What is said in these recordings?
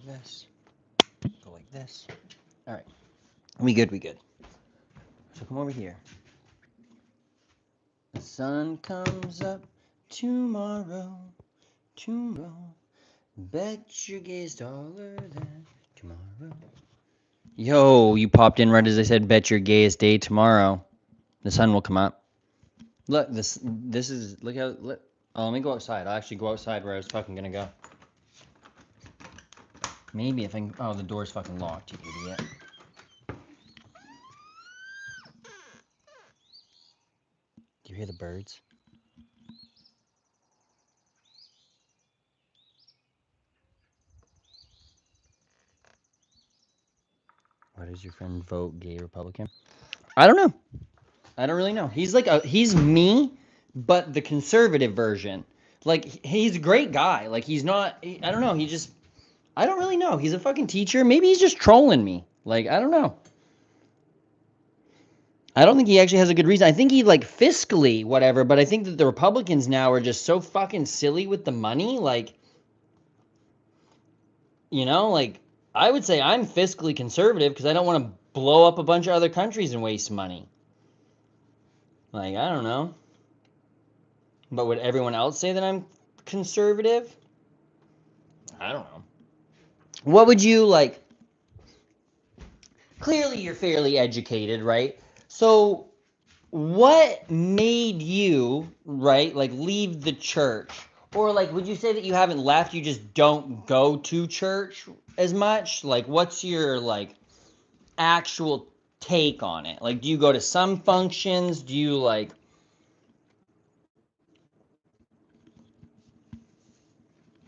this. Go like this. All right. We good. So come over here. The sun comes up tomorrow. Bet your gaze taller than tomorrow. Yo, you popped in right as I said, bet your gayest day tomorrow. The sun will come up. Look, this is, look how, look. Oh, let me go outside. I'll actually go outside where I was fucking gonna go. Maybe if I can, oh, the door's fucking locked, you idiot. Do you hear the birds? Why does your friend vote gay Republican? I don't know. I don't really know. He's me, but the conservative version. Like, he's a great guy. Like, he's not, I don't know. I don't really know. He's a fucking teacher. Maybe he's just trolling me. Like, I don't know. I don't think he actually has a good reason. I think he, like, fiscally, whatever, but I think that the Republicans now are just so fucking silly with the money. Like, like, I would say I'm fiscally conservative because I don't want to blow up a bunch of other countries and waste money. Like, I don't know. But would everyone else say that I'm conservative? I don't know. What would you like? Clearly, you're fairly educated, right? So, what made you, right, like leave the church? Or, like, would you say that you haven't left, you just don't go to church as much? Like, what's your, like, actual take on it? Like, do you go to some functions? Do you, like,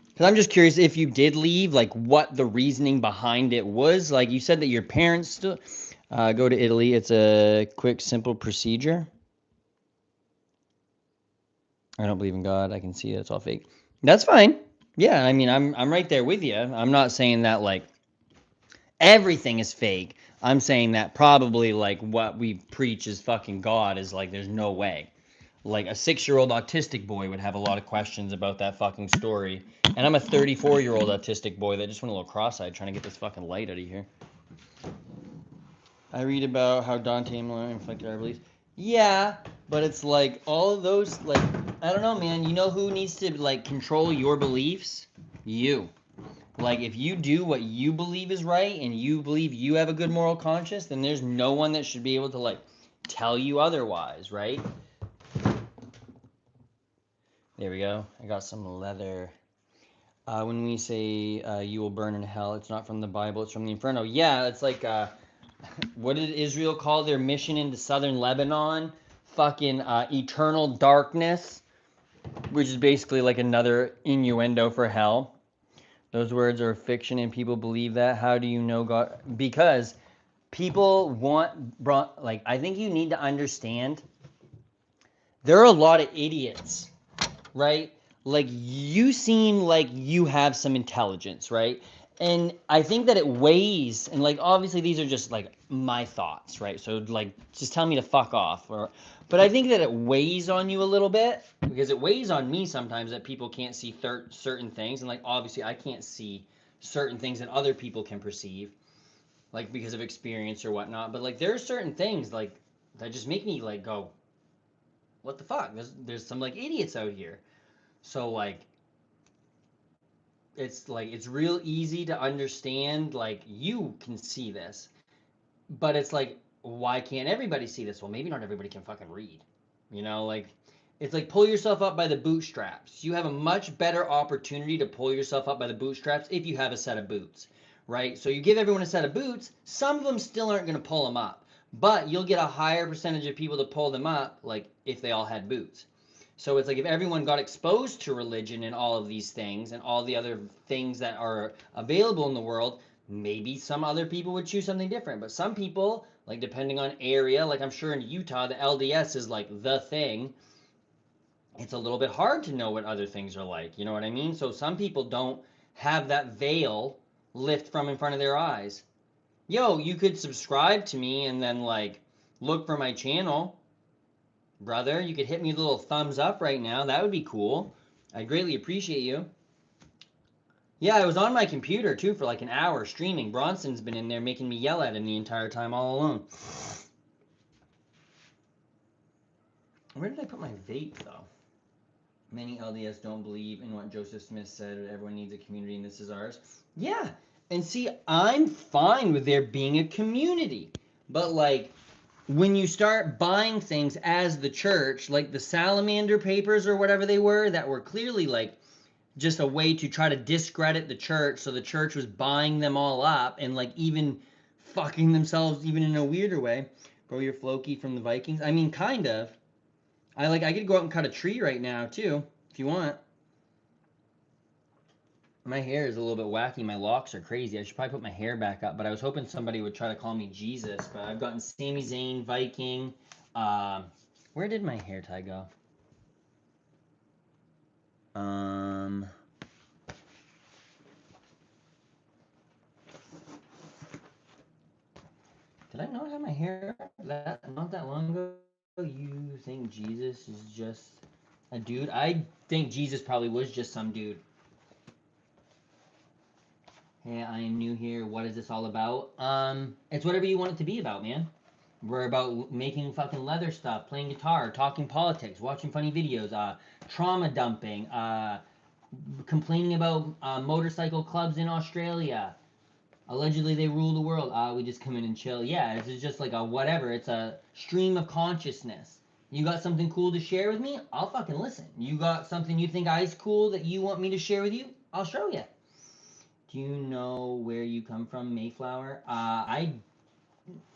because I'm just curious if you did leave, like what the reasoning behind it was. Like you said that your parents still go to Italy. It's a quick, simple procedure. I don't believe in God. I can see it's all fake. That's fine. Yeah, I mean, I'm right there with you. I'm not saying that like everything is fake. I'm saying that probably like what we preach is fucking God is like there's no way. Like a 6-year-old autistic boy would have a lot of questions about that fucking story. And I'm a 34-year-old autistic boy that just went a little cross-eyed trying to get this fucking light out of here. I read about how Dante and Malone inflicted our beliefs. Yeah, but it's like all of those, like, I don't know, man. You know who needs to, like, control your beliefs? You. Like, if you do what you believe is right and you believe you have a good moral conscience, then there's no one that should be able to, like, tell you otherwise, right? There we go. I got some leather. When we say you will burn in hell, it's not from the Bible, it's from the Inferno. Yeah, it's like, what did Israel call their mission into southern Lebanon? Fucking eternal darkness, which is basically like another innuendo for hell. Those words are fiction and people believe that. How do you know God? Because people like, I think you need to understand there are a lot of idiots, right? Like, you seem like you have some intelligence, right? And I think that it weighs, and like, obviously, these are just like my thoughts, right? So, like, just tell me to fuck off. But I think that it weighs on you a little bit because it weighs on me sometimes that people can't see certain things. And, like, obviously, I can't see certain things that other people can perceive, like, because of experience or whatnot. But, like, there are certain things, like, that just make me, like, go, what the fuck? There's some, like, idiots out here. So, like it's real easy to understand, like you can see this, but it's like, why can't everybody see this? Well, maybe not everybody can fucking read, like it's like pull yourself up by the bootstraps. You have a much better opportunity to pull yourself up by the bootstraps if you have a set of boots, right? So you give everyone a set of boots, some of them still aren't going to pull them up, but you'll get a higher percentage of people to pull them up, like if they all had boots. So it's like if everyone got exposed to religion and all of these things and all the other things that are available in the world, maybe some other people would choose something different. But some people, like depending on area, like I'm sure in Utah, the LDS is like the thing. It's a little bit hard to know what other things are like. You know what I mean? So some people don't have that veil lift from in front of their eyes. Yo, you could subscribe to me and then like look for my channel. Brother, you could hit me with a little thumbs up right now. That would be cool. I greatly appreciate you. Yeah, I was on my computer too for like an hour streaming. Bronson's been in there making me yell at him the entire time all alone. Where did I put my vape though? Many LDS don't believe in what Joseph Smith said. Everyone needs a community, and this is ours. Yeah, and see, I'm fine with there being a community, but like when you start buying things as the church, like the Salamander papers or whatever they were, that were clearly like just a way to try to discredit the church, so the church was buying them all up and like even fucking themselves even in a weirder way. Bro, you're Floki from the Vikings. I mean, kind of. I could go out and cut a tree right now too, if you want. My hair is a little bit wacky. My locks are crazy. I should probably put my hair back up, but I was hoping somebody would try to call me Jesus. But I've gotten Sami Zayn, Viking. Where did my hair tie go? Um, did I not have my hair that not that long ago? You think Jesus is just a dude? I think Jesus probably was just some dude. Hey, I am new here. What is this all about? It's whatever you want it to be about, man. We're about making fucking leather stuff, playing guitar, talking politics, watching funny videos, trauma dumping, complaining about motorcycle clubs in Australia. Allegedly, they rule the world. We just come in and chill. Yeah, this is just like a whatever. It's a stream of consciousness. You got something cool to share with me? I'll fucking listen. You got something you think is cool that you want me to share with you? I'll show you. Do you know where you come from, Mayflower?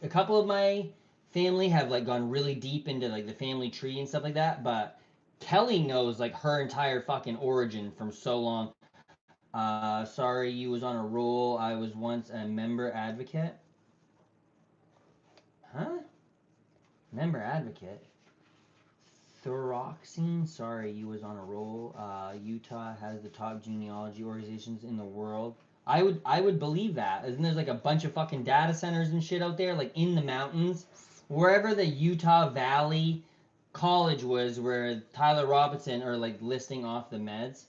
A couple of my family have like gone really deep into like the family tree and stuff like that, but Kelly knows like her entire fucking origin from so long. Sorry, you was on a roll. I was once a member advocate. Huh? Member advocate. Thuroxine. Sorry, you was on a roll. Utah has the top genealogy organizations in the world. I would believe that. Isn't there like a bunch of fucking data centers and shit out there, like in the mountains, wherever the Utah Valley College was, where Tyler Robinson are like listing off the meds.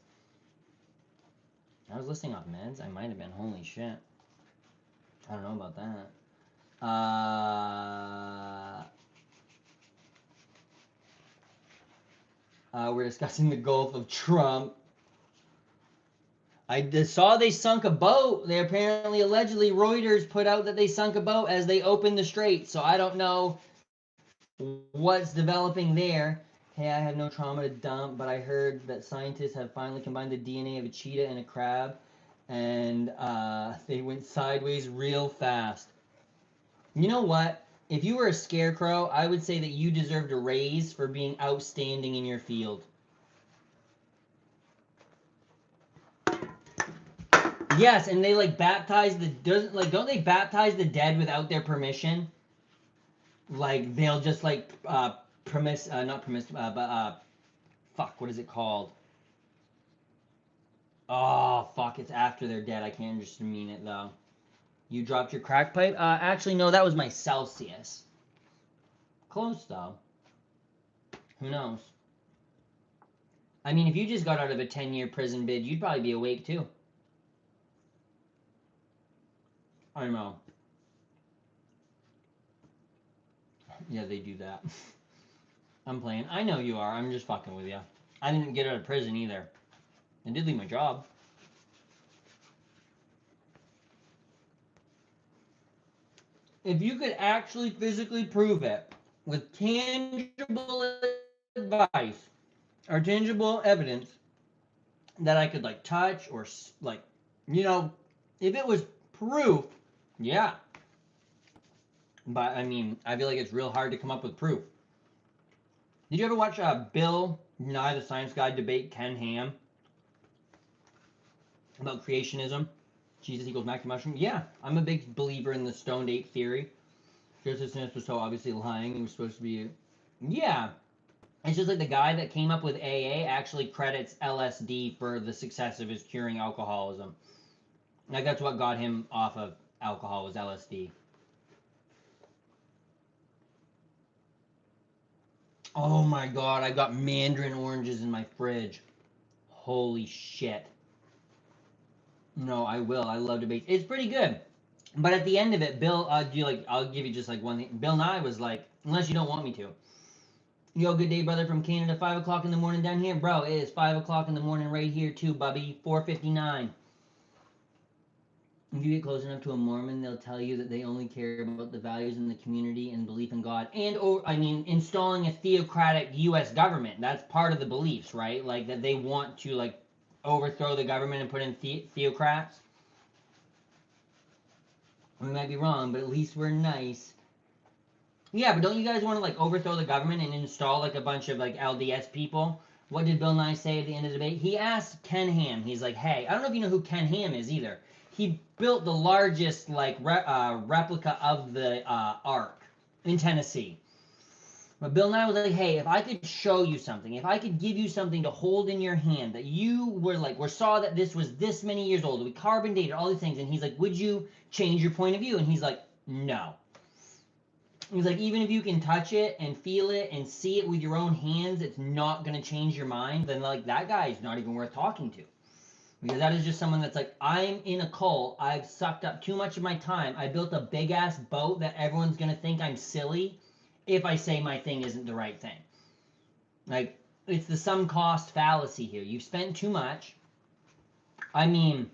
I was listing off meds. I might have been. Holy shit. I don't know about that. We're discussing the Gulf of Trump. I saw they sunk a boat. They apparently, allegedly, Reuters put out that they sunk a boat as they opened the strait. So I don't know what's developing there. Hey, I have no trauma to dump, but I heard that scientists have finally combined the DNA of a cheetah and a crab, and they went sideways real fast. You know what? If you were a scarecrow, I would say that you deserved a raise for being outstanding in your field. Yes, and they like baptize the doesn't like don't they baptize the dead without their permission? Like they'll just like not permiss but fuck, what is it called? Oh fuck, it's after they're dead. I can't just mean it though. You dropped your crack pipe? Actually no, that was my Celsius. Close though. Who knows? I mean, if you just got out of a 10-year prison bid, you'd probably be awake too. I know. Yeah, they do that. I'm playing. I know you are. I'm just fucking with you. I didn't get out of prison either. I did leave my job. If you could actually physically prove it with tangible advice or tangible evidence that I could like touch or like, you know, if it was proof, yeah. But I mean, I feel like it's real hard to come up with proof. Did you ever watch Bill Nye the Science Guy debate Ken Ham about creationism? Jesus equals Mackie Mushroom? Yeah, I'm a big believer in the stoned ape theory. Joseph Smith was so obviously lying. He was supposed to be. Yeah. It's just like the guy that came up with AA actually credits LSD for the success of his curing alcoholism. Like that's what got him off of alcohol was LSD. Oh my god, I got mandarin oranges in my fridge. Holy shit. No, I will. I love debates. It's pretty good. But at the end of it, Bill, do you like? I'll give you just like one thing. Bill Nye was like, unless you don't want me to. Yo, good day, brother, from Canada. 5 o'clock in the morning down here, bro. It is 5 o'clock in the morning right here too, Bubby. 4:59. If you get close enough to a Mormon, they'll tell you that they only care about the values in the community and belief in God, and or I mean, installing a theocratic U.S. government. That's part of the beliefs, right? Like that they want to like overthrow the government and put in theocrats. We might be wrong, but at least we're nice. Yeah, but don't you guys want to like overthrow the government and install like a bunch of like LDS people? What did Bill Nye say at the end of the debate? He asked Ken Ham. He's like, "Hey, I don't know if you know who Ken Ham is either. He built the largest like replica of the Ark in Tennessee." But Bill Nye was like, "Hey, if I could show you something, if I could give you something to hold in your hand that you were like, we saw that this was this many years old, we carbon dated all these things," and he's like, "Would you change your point of view?" And he's like, "No." He's like, even if you can touch it and feel it and see it with your own hands, it's not going to change your mind. Then, like, that guy is not even worth talking to. Because that is just someone that's like, I'm in a cult. I've sucked up too much of my time. I built a big ass boat that everyone's going to think I'm silly if I say my thing isn't the right thing. Like, it's the sum cost fallacy here. You've spent too much. I mean,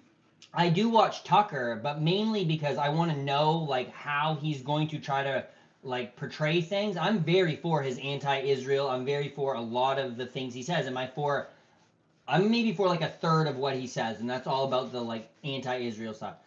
I do watch Tucker, but mainly because I want to know like how he's going to try to like portray things. I'm very for his anti-Israel. I'm very for a lot of the things he says. I'm maybe for like a third of what he says, and that's all about the like anti-Israel stuff.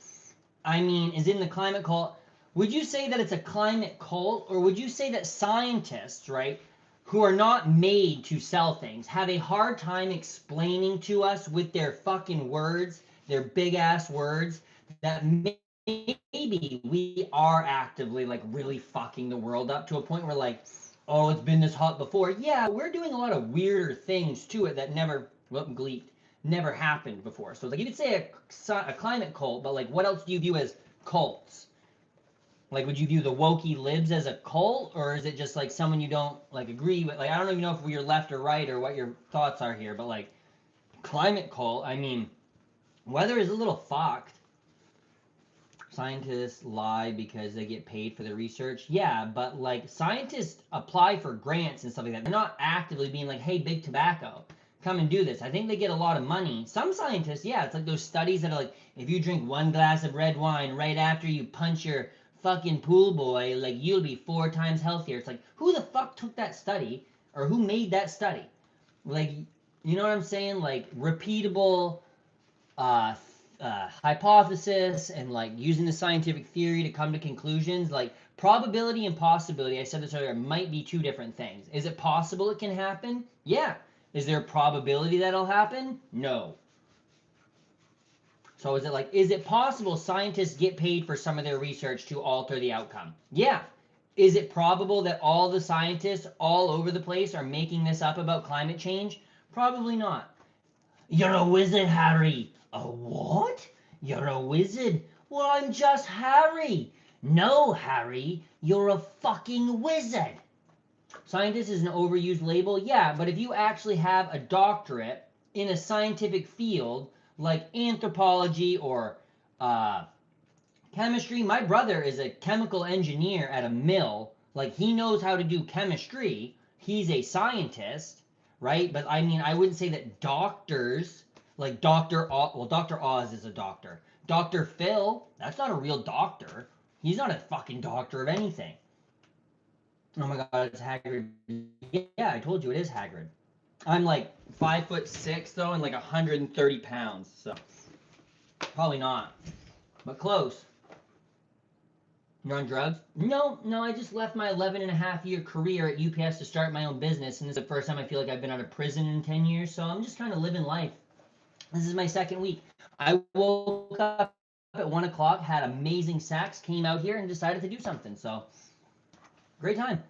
I mean, is in the climate cult. Would you say that it's a climate cult, or would you say that scientists, right, who are not made to sell things, have a hard time explaining to us with their fucking words, their big ass words, that maybe we are actively like really fucking the world up to a point where like, oh, it's been this hot before. Yeah, we're doing a lot of weirder things to it that never, well, gleeked, never happened before. So like you could say a climate cult, but like what else do you view as cults? Like, would you view the wokey libs as a cult, or is it just like someone you don't like agree with? Like, I don't even know if you're left or right or what your thoughts are here, but like climate cult, I mean, weather is a little fucked. Scientists lie because they get paid for their research. Yeah, but like scientists apply for grants and stuff like that. They're not actively being like, hey, big tobacco, come and do this. I think they get a lot of money. Some scientists, yeah, it's like those studies that are like, if you drink one glass of red wine right after you punch your fucking pool boy, like you'll be 4 times healthier. It's like, who the fuck took that study or who made that study? Like, you know what I'm saying? Like repeatable uh, hypothesis and like using the scientific theory to come to conclusions. Like probability and possibility, I said this earlier, might be two different things. Is it possible it can happen? Yeah. Is there a probability that'll happen? No. So is it like, is it possible scientists get paid for some of their research to alter the outcome? Yeah. Is it probable that all the scientists all over the place are making this up about climate change? Probably not. You're a wizard, Harry. A what? You're a wizard. Well, I'm just Harry. No, Harry, you're a fucking wizard. Scientist is an overused label, yeah, but if you actually have a doctorate in a scientific field like anthropology or uh, chemistry, my brother is a chemical engineer at a mill. Like, he knows how to do chemistry. He's a scientist, right? But I mean, I wouldn't say that doctors, like Dr. Oz, well, Dr. Oz is a doctor. Dr. Phil, that's not a real doctor. He's not a fucking doctor of anything. Oh my god, it's Hagrid. Yeah, I told you it is Hagrid. I'm like 5'6" though, and like 130 pounds, so probably not, but close. You're on drugs? No, no, I just left my 11 and a half year career at UPS to start my own business, and this is the first time I feel like I've been out of prison in 10 years, so I'm just kind of living life. This is my second week. I woke up at 1 o'clock, had amazing sex, came out here, and decided to do something, so great time.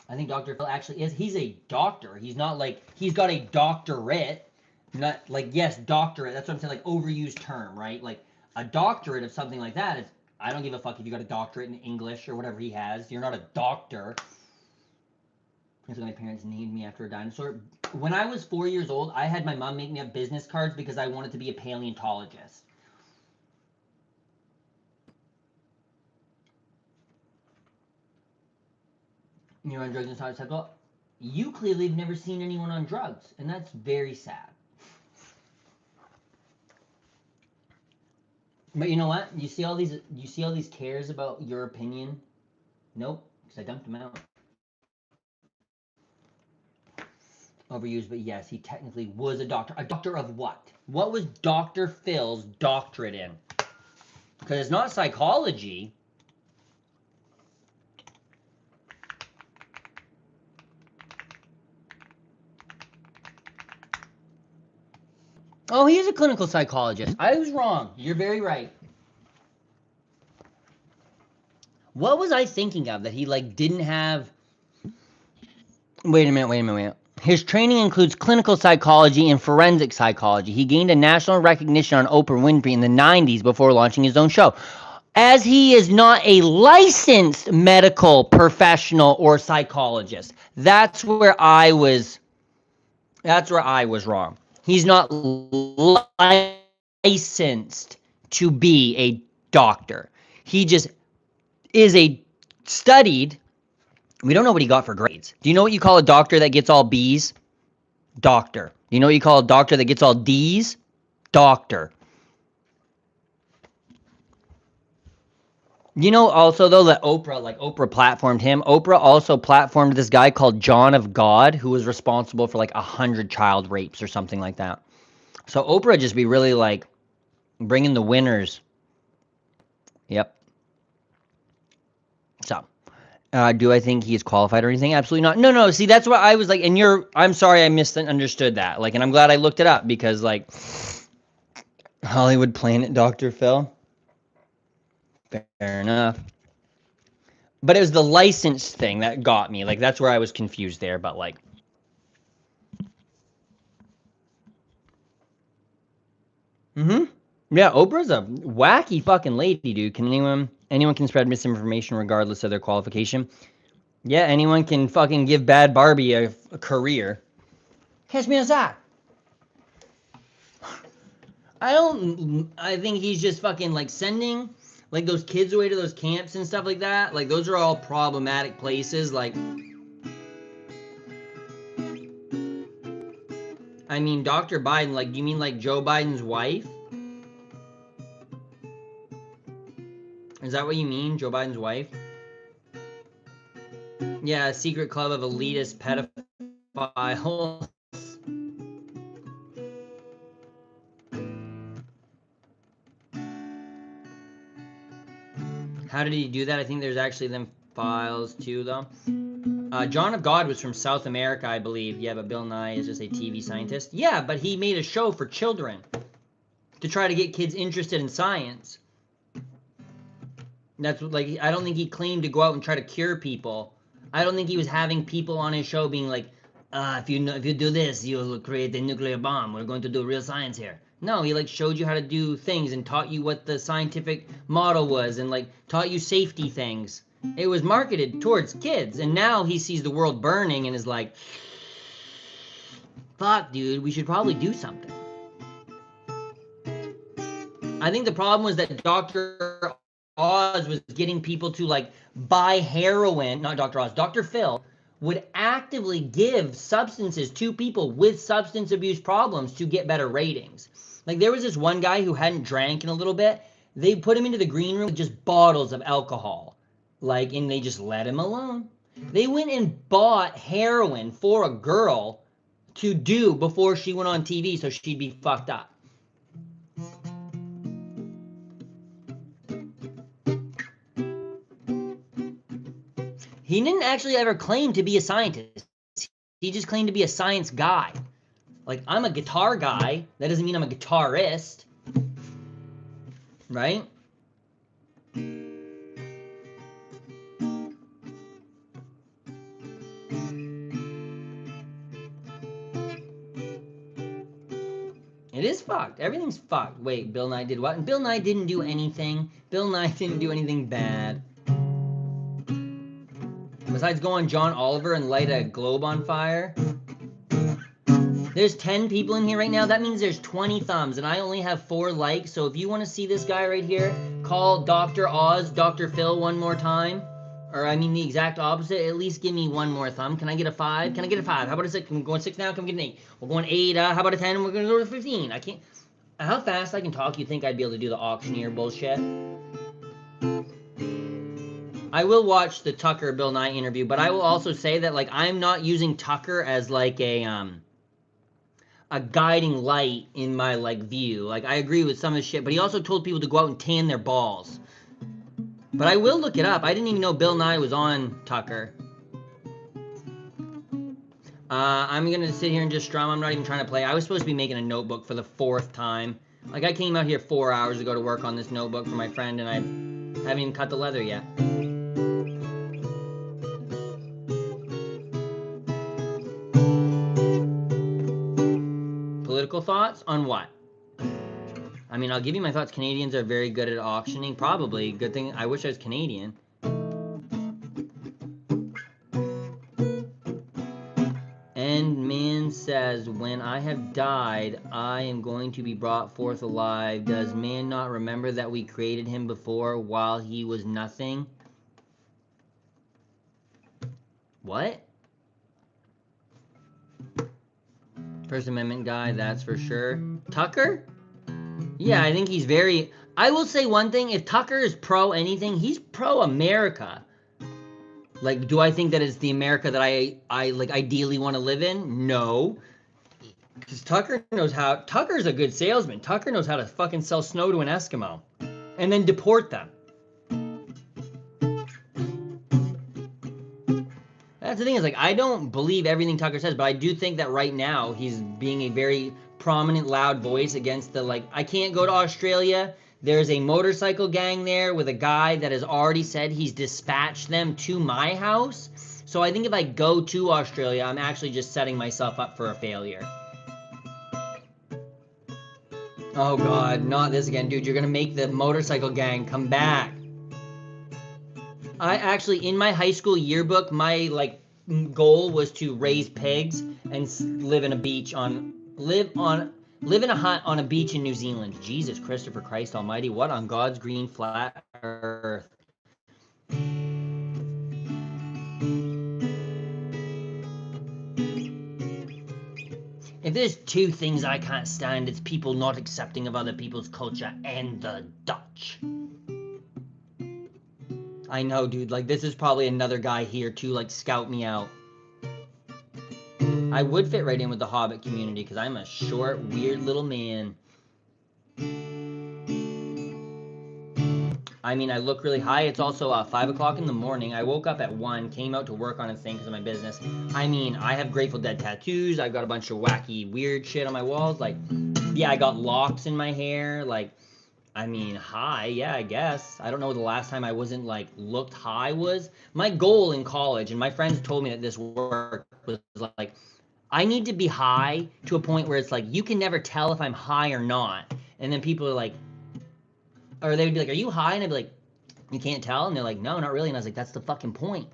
I think Dr. Phil actually is. He's a doctor. He's not like, he's got a doctorate. Not like, yes, doctorate. That's what I'm saying, like overused term, right? Like a doctorate of something like that is, I don't give a fuck if you got a doctorate in English or whatever he has. You're not a doctor. That's what my parents named me after a dinosaur. When I was 4 years old, I had my mom make me up business cards because I wanted to be a paleontologist. You're on drugs and such. Well, you clearly have never seen anyone on drugs, and that's very sad. But you know what? You see all these cares about your opinion? Nope, because I dumped him out. Overused, but yes, he technically was a doctor. A doctor of what? What was Dr. Phil's doctorate in? Because it's not psychology. Oh, he is a clinical psychologist. I was wrong. You're very right. What was I thinking of that he like didn't have? Wait a minute. His training includes clinical psychology and forensic psychology. He gained a national recognition on Oprah Winfrey in the 90s before launching his own show. As he is not a licensed medical professional or psychologist. That's where I was wrong. He's not licensed to be a doctor. He just is a studied. We don't know what he got for grades. Do you know what you call a doctor that gets all B's? Doctor. Do you know what you call a doctor that gets all D's? Doctor. You know also though that Oprah platformed him. Oprah also platformed this guy called John of God who was responsible for like 100 child rapes or something like that. So Oprah just be really like bringing the winners. Yep. So, do I think he's qualified or anything? Absolutely not. No. See, that's what I was like. And I'm sorry I misunderstood that. Like, and I'm glad I looked it up because like Hollywood Planet Dr. Phil. Fair enough. But it was the license thing that got me. Like, that's where I was confused there. But like, yeah, Oprah's a wacky fucking lady, dude. Can anyone can spread misinformation regardless of their qualification? Yeah, anyone can fucking give Bad Barbie a career. Catch me outside. I think he's just fucking like sending like those kids away to those camps and stuff like that. Like those are all problematic places. Like, I mean, Dr. Biden, like, you mean like Joe Biden's wife? Is that what you mean, Joe Biden's wife? Yeah, a secret club of elitist pedophiles. How did he do that? I think there's actually them files too, though. John of God was from South America, I believe. Yeah, but Bill Nye is just a TV scientist. Yeah, but he made a show for children to try to get kids interested in science. That's what, like, I don't think he claimed to go out and try to cure people. I don't think he was having people on his show being like, if you do this, you'll create a nuclear bomb. We're going to do real science here. No, he like showed you how to do things and taught you what the scientific model was and like taught you safety things. It was marketed towards kids, and now he sees the world burning and is like, fuck, dude, we should probably do something. I think the problem was that Dr. Oz was getting people to like buy heroin, not Dr. Oz, Dr. Phil would actively give substances to people with substance abuse problems to get better ratings. Like there was this one guy who hadn't drank in a little bit. They put him into the green room with just bottles of alcohol. Like, and they just let him alone. They went and bought heroin for a girl to do before she went on TV so she'd be fucked up. He didn't actually ever claim to be a scientist. He just claimed to be a science guy. Like, I'm a guitar guy. That doesn't mean I'm a guitarist. Right? It is fucked. Everything's fucked. Wait, Bill Nye did what? And Bill Nye didn't do anything. Bill Nye didn't do anything bad. Besides go on John Oliver and light a globe on fire. There's 10 people in here right now. That means there's 20 thumbs, and I only have 4 likes. So if you want to see this guy right here, call Dr. Oz, Dr. Phil one more time. Or I mean the exact opposite. At least give me one more thumb. Can I get a 5? Can I get a 5? How about a 6? Can we go on 6 now? Can we get an 8? We're going 8. How about a 10? We're going to go to 15. I can't. How fast I can talk, you think I'd be able to do the auctioneer bullshit? I will watch the Tucker Bill Nye interview, but I will also say that like I'm not using Tucker as like a guiding light in my like view. Like I agree with some of the shit, but he also told people to go out and tan their balls. But I will look it up. I didn't even know Bill Nye was on Tucker. I'm gonna sit here and just strum. I'm not even trying to play. I was supposed to be making a notebook for the 4th time. Like I came out here 4 hours ago to work on this notebook for my friend, and I haven't even cut the leather yet. Political thoughts on what? I mean, I'll give you my thoughts. Canadians are very good at auctioning. Probably. Good thing. I wish I was Canadian. And man says, when I have died, I am going to be brought forth alive. Does man not remember that we created him before while he was nothing? What? First Amendment guy, that's for sure. Tucker? Yeah, I think he's very... I will say one thing. If Tucker is pro anything, he's pro America. Like, do I think that it's the America that I like ideally want to live in? No. Because Tucker knows how... Tucker's a good salesman. Tucker knows how to fucking sell snow to an Eskimo. And then deport them. That's the thing is, like, I don't believe everything Tucker says, but I do think that right now he's being a very prominent, loud voice against the, like, I can't go to Australia. There's a motorcycle gang there with a guy that has already said he's dispatched them to my house. So I think if I go to Australia, I'm actually just setting myself up for a failure. Oh God, not this again, dude. You're gonna make the motorcycle gang come back. I actually, in my high school yearbook, my like goal was to raise pigs and live in a beach on live in a hut on a beach in New Zealand. Jesus Christopher Christ Almighty, what on God's green flat earth? If there's 2 things I can't stand, it's people not accepting of other people's culture and the Dutch. I know, dude. Like, this is probably another guy here to, like, scout me out. I would fit right in with the Hobbit community because I'm a short, weird little man. I mean, I look really high. It's also 5 o'clock in the morning. I woke up at 1, came out to work on a thing because of my business. I mean, I have Grateful Dead tattoos. I've got a bunch of wacky, weird shit on my walls. Like, yeah, I got locks in my hair. Like, I mean, high, yeah, I guess. I don't know the last time I wasn't, like, looked high was. My goal in college, and my friends told me that this work was, like, I need to be high to a point where it's like, you can never tell if I'm high or not. And then people are like, or they would be like, are you high? And I'd be like, you can't tell? And they're like, no, not really. And I was like, that's the fucking point.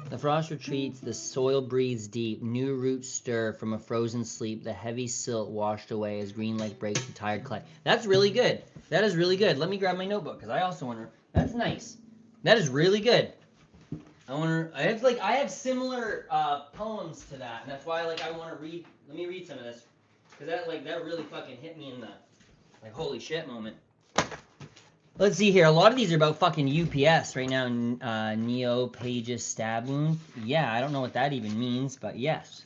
The frost retreats, the soil breathes deep, new roots stir from a frozen sleep, the heavy silt washed away as green light breaks the tired clay. That's really good. That is really good. Let me grab my notebook because I also want to. That's nice. That is really good. I have similar poems to that, and that's why I want to read. Let me read some of this because that really fucking hit me in the holy shit moment. Let's see here. A lot of these are about fucking UPS right now. Neophagus stab wound. Yeah, I don't know what that even means, but yes.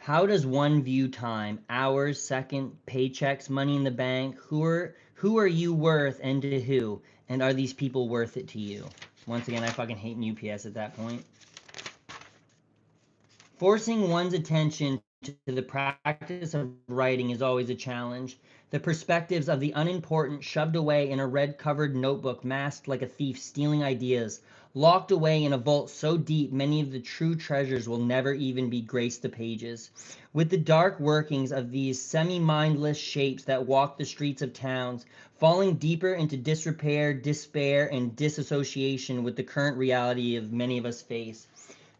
How does one view time? Hours, second, paychecks, money in the bank? Who are you worth and to who? And are these people worth it to you? Once again, I fucking hate UPS at that point. Forcing one's attention to the practice of writing is always a challenge. The perspectives of the unimportant shoved away in a red-covered notebook, masked like a thief stealing ideas, locked away in a vault so deep many of the true treasures will never even be graced the pages. With the dark workings of these semi-mindless shapes that walk the streets of towns, falling deeper into disrepair, despair, and disassociation with the current reality of many of us face.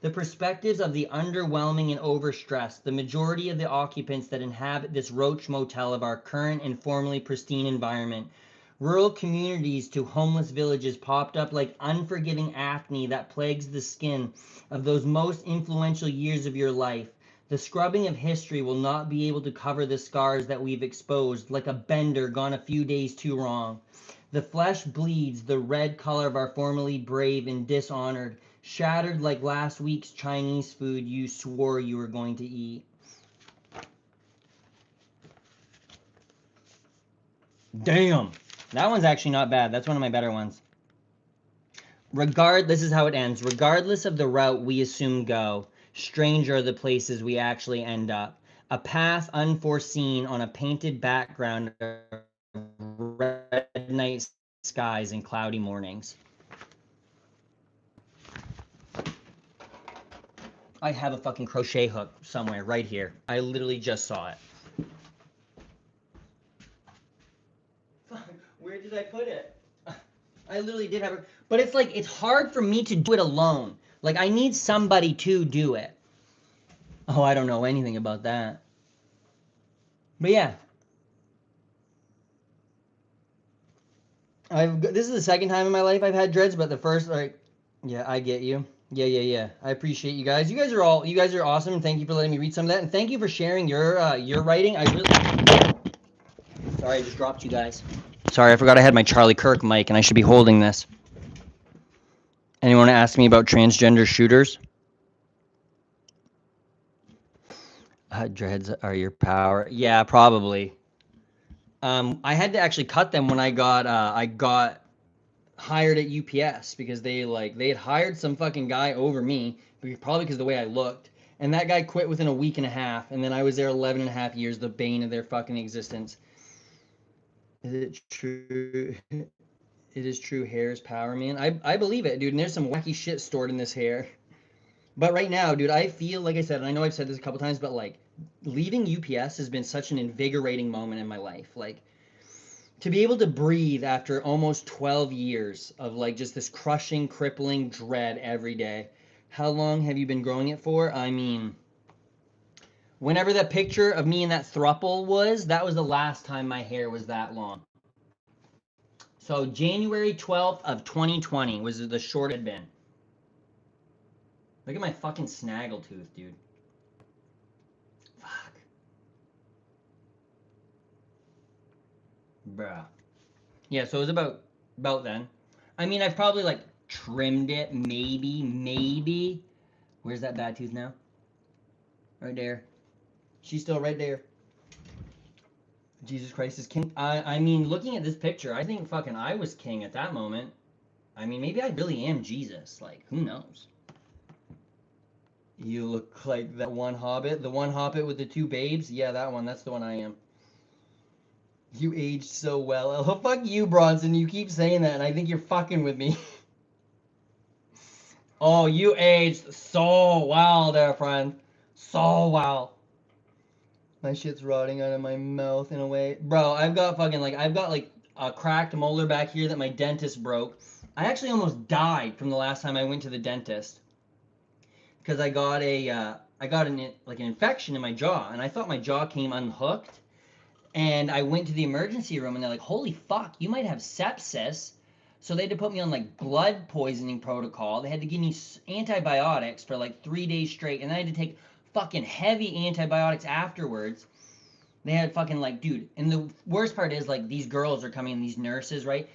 The perspectives of the underwhelming and overstressed, the majority of the occupants that inhabit this roach motel of our current and formerly pristine environment. Rural communities to homeless villages popped up like unforgiving acne that plagues the skin of those most influential years of your life. The scrubbing of history will not be able to cover the scars that we've exposed, like a bender gone a few days too wrong. The flesh bleeds the red color of our formerly brave and dishonored, shattered like last week's Chinese food you swore you were going to eat. Damn. That one's actually not bad. That's one of my better ones. This is how it ends. Regardless of the route we assume go, strange are the places we actually end up. A path unforeseen on a painted background of red night skies and cloudy mornings. I have a fucking crochet hook somewhere right here. I literally just saw it. Where did I put it? I literally did have it. But it's like, it's hard for me to do it alone. Like, I need somebody to do it. Oh, I don't know anything about that. But yeah. This is the second time in my life I've had dreads, but the first, like, yeah, I get you. Yeah. I appreciate you guys. You guys are awesome. Thank you for letting me read some of that, and thank you for sharing your writing. Sorry, I just dropped you guys. Sorry, I forgot I had my Charlie Kirk mic, and I should be holding this. Anyone ask me about transgender shooters? Dreads are your power. Yeah, probably. I had to actually cut them when I got hired at UPS because they had hired some fucking guy over me, probably because of the way I looked. And that guy quit within a week and a half, and then I was there 11 and a half years, the bane of their fucking existence. Is it true? It is true, hair is power, man. I believe it, dude, and there's some wacky shit stored in this hair. But right now, dude, I feel, like I said, and I know I've said this a couple times, but like, leaving UPS has been such an invigorating moment in my life. Like, to be able to breathe after almost 12 years of like just this crushing, crippling dread every day. How long have you been growing it for? I mean, whenever that picture of me in that throuple was, that was the last time my hair was that long. So January 12th of 2020 was the short it had been. Look at my fucking snaggletooth, dude. Fuck. Bruh. Yeah, so it was about then. I mean, I've probably like trimmed it, maybe. Where's that bad tooth now? Right there. She's still right there. Jesus Christ is king. I mean, looking at this picture, I think fucking I was king at that moment. I mean, maybe I really am Jesus. Like, who knows? You look like that one hobbit. The one hobbit with the two babes? Yeah, that one. That's the one I am. You aged so well. Oh, fuck you, Bronson. You keep saying that, and I think you're fucking with me. Oh, you aged so well there, friend. So well. My shit's rotting out of my mouth in a way. Bro, I've got like a cracked molar back here that my dentist broke. I actually almost died from the last time I went to the dentist. Because I got an infection in my jaw, and I thought my jaw came unhooked. And I went to the emergency room, and they're like, holy fuck, you might have sepsis. So they had to put me on like blood poisoning protocol. They had to give me antibiotics for like 3 days straight, and I had to take fucking heavy antibiotics afterwards. They had fucking like, dude, and the worst part is like these girls are coming in, these nurses, right?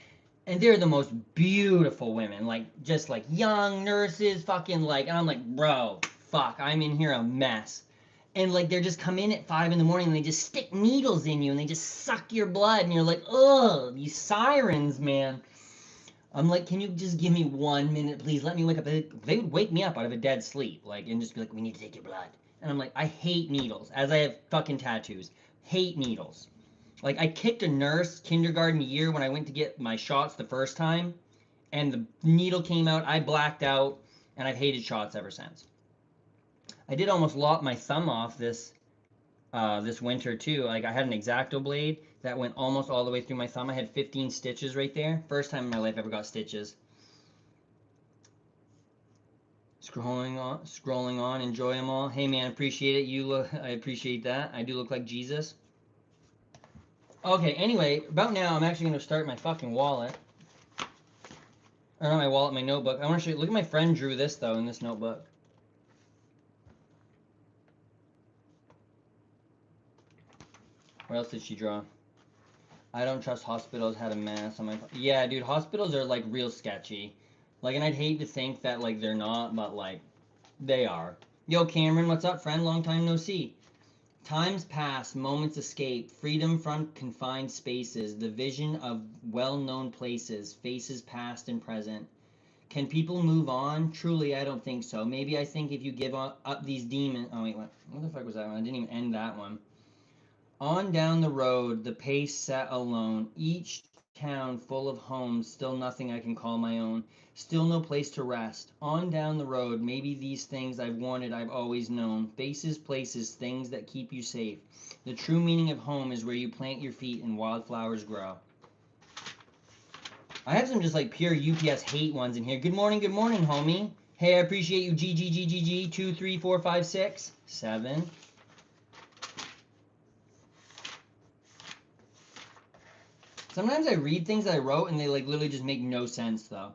And they're the most beautiful women, like just like young nurses, fucking like, and I'm like, bro, fuck, I'm in here a mess. And like they're just come in at 5 in the morning and they just stick needles in you and they just suck your blood and you're like, ugh, these sirens, man. I'm like, can you just give me 1 minute, please? Let me wake up. They would wake me up out of a dead sleep, like, and just be like, we need to take your blood. And I'm like, I hate needles, as I have fucking tattoos. Hate needles. Like, I kicked a nurse kindergarten year when I went to get my shots the first time, and the needle came out, I blacked out, and I've hated shots ever since. I did almost lop my thumb off this winter too. Like, I had an X-Acto blade that went almost all the way through my thumb. I had 15 stitches right there. First time in my life I ever got stitches. Scrolling on, enjoy them all. Hey man, appreciate it. I appreciate that. I do look like Jesus. Okay, anyway, about now I'm actually gonna start my fucking wallet. Or not my wallet, my notebook. I want to show you. Look at my friend drew this though in this notebook. What else did she draw? I don't trust hospitals. Had a mess on my. Yeah, dude, hospitals are like real sketchy. Like, and I'd hate to think that like they're not, but like they are. Yo, Cameron, what's up, friend? Long time no see. Times pass, moments escape, freedom from confined spaces, the vision of well-known places, faces past and present. Can people move on? Truly, I don't think so. Maybe I think if you give up these demons. Oh wait, what the fuck was that one? I didn't even end that one. On down the road, the pace set alone, each town full of homes, still nothing I can call my own, still no place to rest. On down the road, maybe these things I've wanted I've always known, faces, places, things that keep you safe. The true meaning of home is where you plant your feet and wildflowers grow. I have some just like pure UPS hate ones in here. Good morning, homie. Hey, I appreciate you, GGGGG, 2, 3, 4, 5, 6, 7. Sometimes I read things that I wrote and they like literally just make no sense though.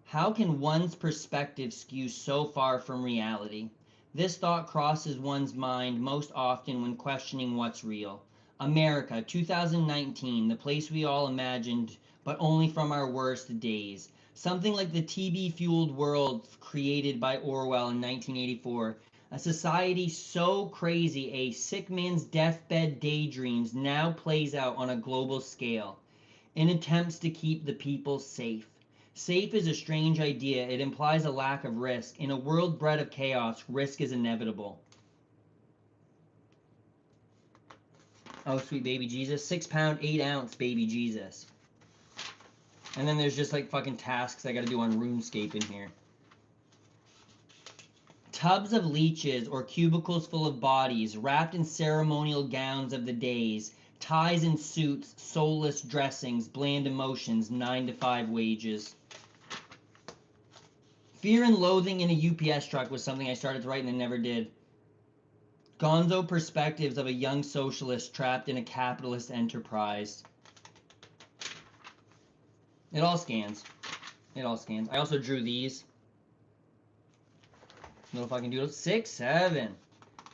How can one's perspective skew so far from reality? This thought crosses one's mind most often when questioning what's real. America, 2019, the place we all imagined, but only from our worst days. Something like the TB-fueled world created by Orwell in 1984. A society so crazy a sick man's deathbed daydreams now plays out on a global scale in attempts to keep the people safe. Safe is a strange idea. It implies a lack of risk. In a world bred of chaos, risk is inevitable. Oh, sweet baby Jesus. 6 pound, 8 ounce baby Jesus. And then there's just like fucking tasks I gotta do on RuneScape in here. Tubs of leeches or cubicles full of bodies, wrapped in ceremonial gowns of the days, ties and suits, soulless dressings, bland emotions, 9 to 5 wages. Fear and loathing in a UPS truck was something I started to write and then never did. Gonzo perspectives of a young socialist trapped in a capitalist enterprise. It all scans. It all scans. I also drew these. Little fucking doodles. 6, 7.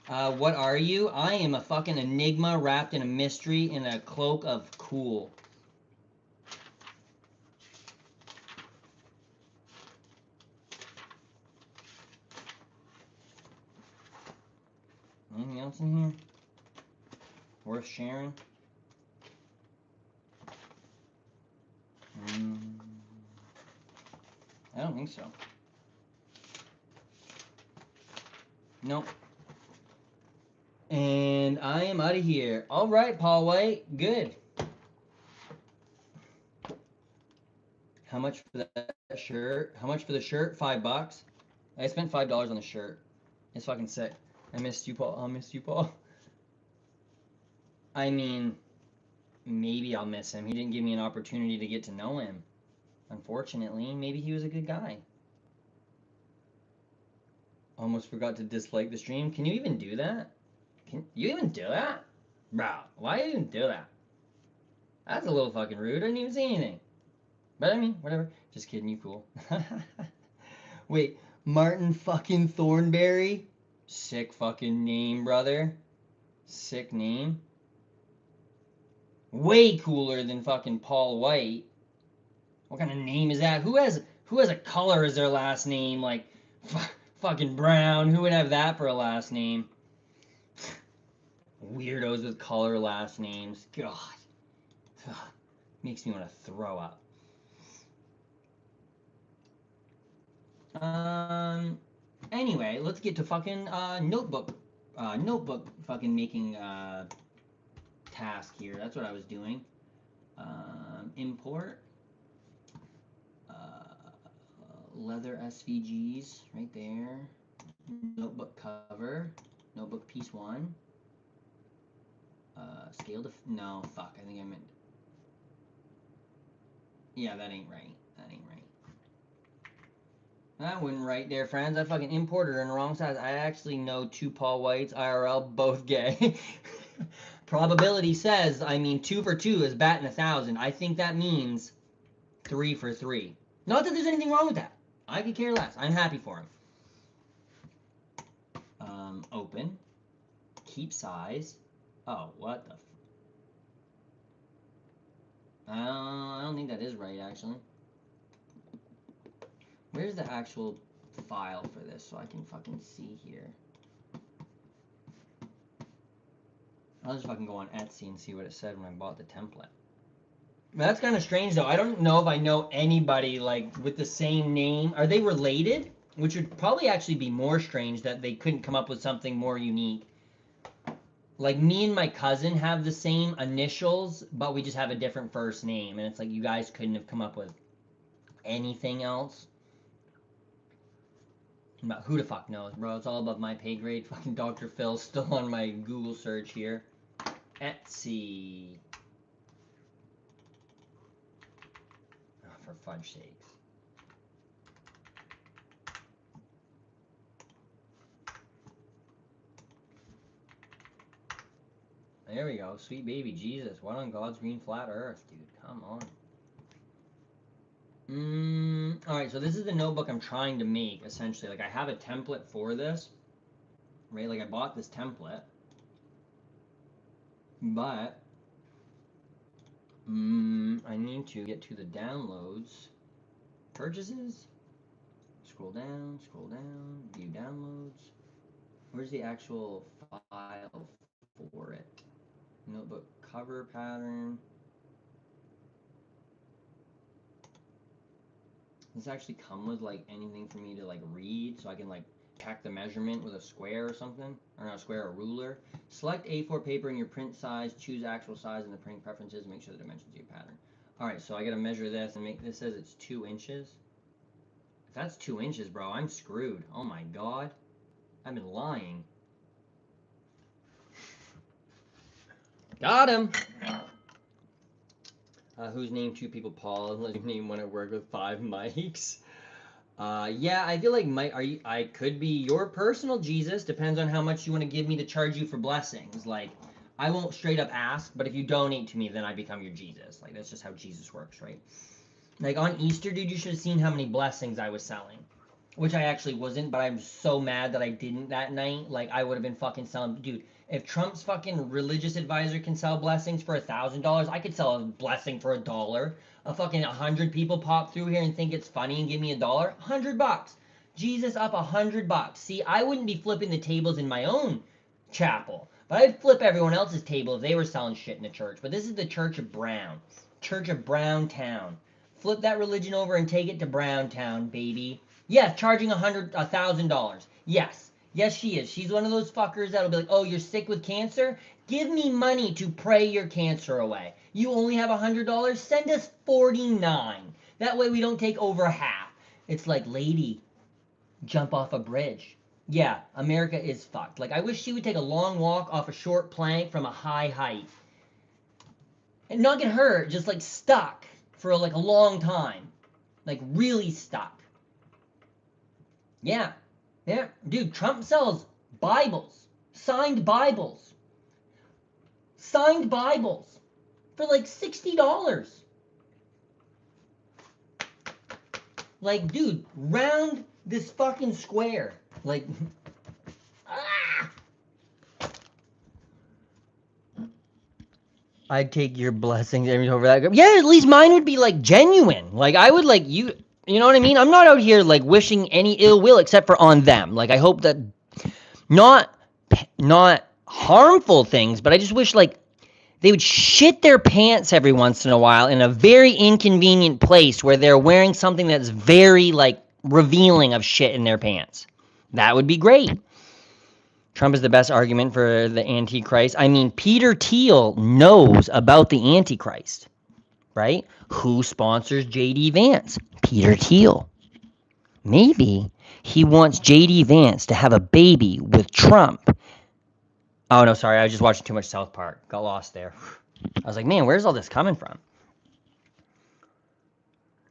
What are you? I am a fucking enigma wrapped in a mystery in a cloak of cool. Anything else in here worth sharing? I don't think so. Nope. And I am out of here. All right, Paul White. Good. How much for that shirt? How much for the shirt? $5. I spent $5 on the shirt. It's fucking sick. I missed you, Paul. I missed you, Paul. I mean, maybe I'll miss him. He didn't give me an opportunity to get to know him. Unfortunately, maybe he was a good guy. Almost forgot to dislike the stream. Can you even do that? Can you even do that? Bro, why you even do that? That's a little fucking rude. I didn't even say anything. But I mean, whatever. Just kidding, you cool. Wait, Martin fucking Thornberry? Sick fucking name, brother. Sick name. Way cooler than fucking Paul White. What kind of name is that? Who has a color as their last name? Like fucking Brown. Who would have that for a last name? Weirdos with color last names. God. Makes me want to throw up. Anyway, let's get to fucking notebook fucking making task here. That's what I was doing. Import leather SVGs right there. Notebook cover. Notebook piece 1. Scale to no, fuck. I think I meant. Yeah, that ain't right. That ain't right. That wasn't right there, friends. I fucking imported her in the wrong size. I actually know 2 Paul Whites, IRL, both gay. Probability says, I mean, 2 for 2 is batting 1,000. I think that means 3 for 3. Not that there's anything wrong with that. I could care less. I'm happy for him. Open. Keep size. Oh, what the I don't think that is right, actually. Where's the actual file for this so I can fucking see here? I'll just fucking go on Etsy and see what it said when I bought the template. That's kind of strange, though. I don't know if I know anybody, like, with the same name. Are they related? Which would probably actually be more strange that they couldn't come up with something more unique. Like, me and my cousin have the same initials, but we just have a different first name. And it's like, you guys couldn't have come up with anything else. But who the fuck knows, bro? It's all above my pay grade. Fucking Dr. Phil's still on my Google search here. Etsy. Oh, for fudge sakes. There we go. Sweet baby Jesus. What on God's green flat earth, dude? Come on. Alright, so this is the notebook I'm trying to make, essentially. Like, I have a template for this. Right? Like, I bought this template. But I need to get to the downloads. Purchases? Scroll down, view downloads. Where's the actual file for it? Notebook cover pattern. Does this actually come with like anything for me to like read so I can like check the measurement with a square or something? Or not a square, a ruler. Select A4 paper in your print size, choose actual size in the printing preferences, and make sure the dimensions of your pattern. Alright, so I gotta measure this and make this says it's 2 inches. If that's 2 inches, bro, I'm screwed. Oh my god. I've been lying. Got him! Who's named 2 people Paul? Let's name one at work with 5 mics. Yeah, I feel like I could be your personal Jesus. Depends on how much you want to give me to charge you for blessings. Like, I won't straight up ask, but if you donate to me, then I become your Jesus. Like, that's just how Jesus works, right? Like, on Easter, dude, you should have seen how many blessings I was selling. Which I actually wasn't, but I'm so mad that I didn't that night. Like, I would have been fucking selling... Dude, if Trump's fucking religious advisor can sell blessings for $1,000, I could sell a blessing for $1. A fucking 100 people pop through here and think it's funny and give me $1. $100. Jesus up $100. See, I wouldn't be flipping the tables in my own chapel, but I'd flip everyone else's table if they were selling shit in the church. But this is the Church of Brown. Church of Browntown. Flip that religion over and take it to Browntown, baby. Yes, charging $1,000. Yes. Yes, she is. She's one of those fuckers that'll be like, oh, you're sick with cancer? Give me money to pray your cancer away. You only have $100? Send us 49. That way we don't take over half. It's like, lady, jump off a bridge. Yeah, America is fucked. Like, I wish she would take a long walk off a short plank from a high height. And not get hurt, just like stuck for like a long time. Like, really stuck. Yeah. Yeah. Dude, Trump sells Bibles. Signed Bibles. Signed Bibles. For like $60. Like, dude, round this fucking square. Like, ah! I'd take your blessings over that. Yeah, at least mine would be like genuine. Like, I would like you. You know what I mean? I'm not out here like wishing any ill will except for on them. Like, I hope that not harmful things, but I just wish like they would shit their pants every once in a while in a very inconvenient place where they're wearing something that's very like revealing of shit in their pants. That would be great. Trump is the best argument for the Antichrist. I mean, Peter Thiel knows about the Antichrist, right? Who sponsors J.D. Vance? Peter Thiel. Maybe he wants J.D. Vance to have a baby with Trump. Oh, no, sorry. I was just watching too much South Park. Got lost there. I was like, man, where's all this coming from?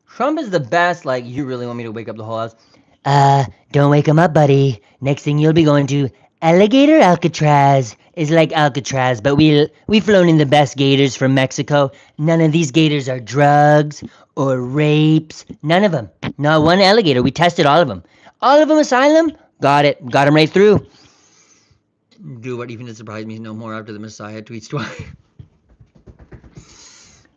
Trump is the best. Like, you really want me to wake up the whole house? Don't wake him up, buddy. Next thing you'll be going to Alligator Alcatraz. Is like Alcatraz, but we've flown in the best gators from Mexico. None of these gators are drugs or rapes. None of them. Not one alligator. We tested all of them. All of them asylum? Got it. Got them right through. Dude, what even surprised me no more after the Messiah tweets twice.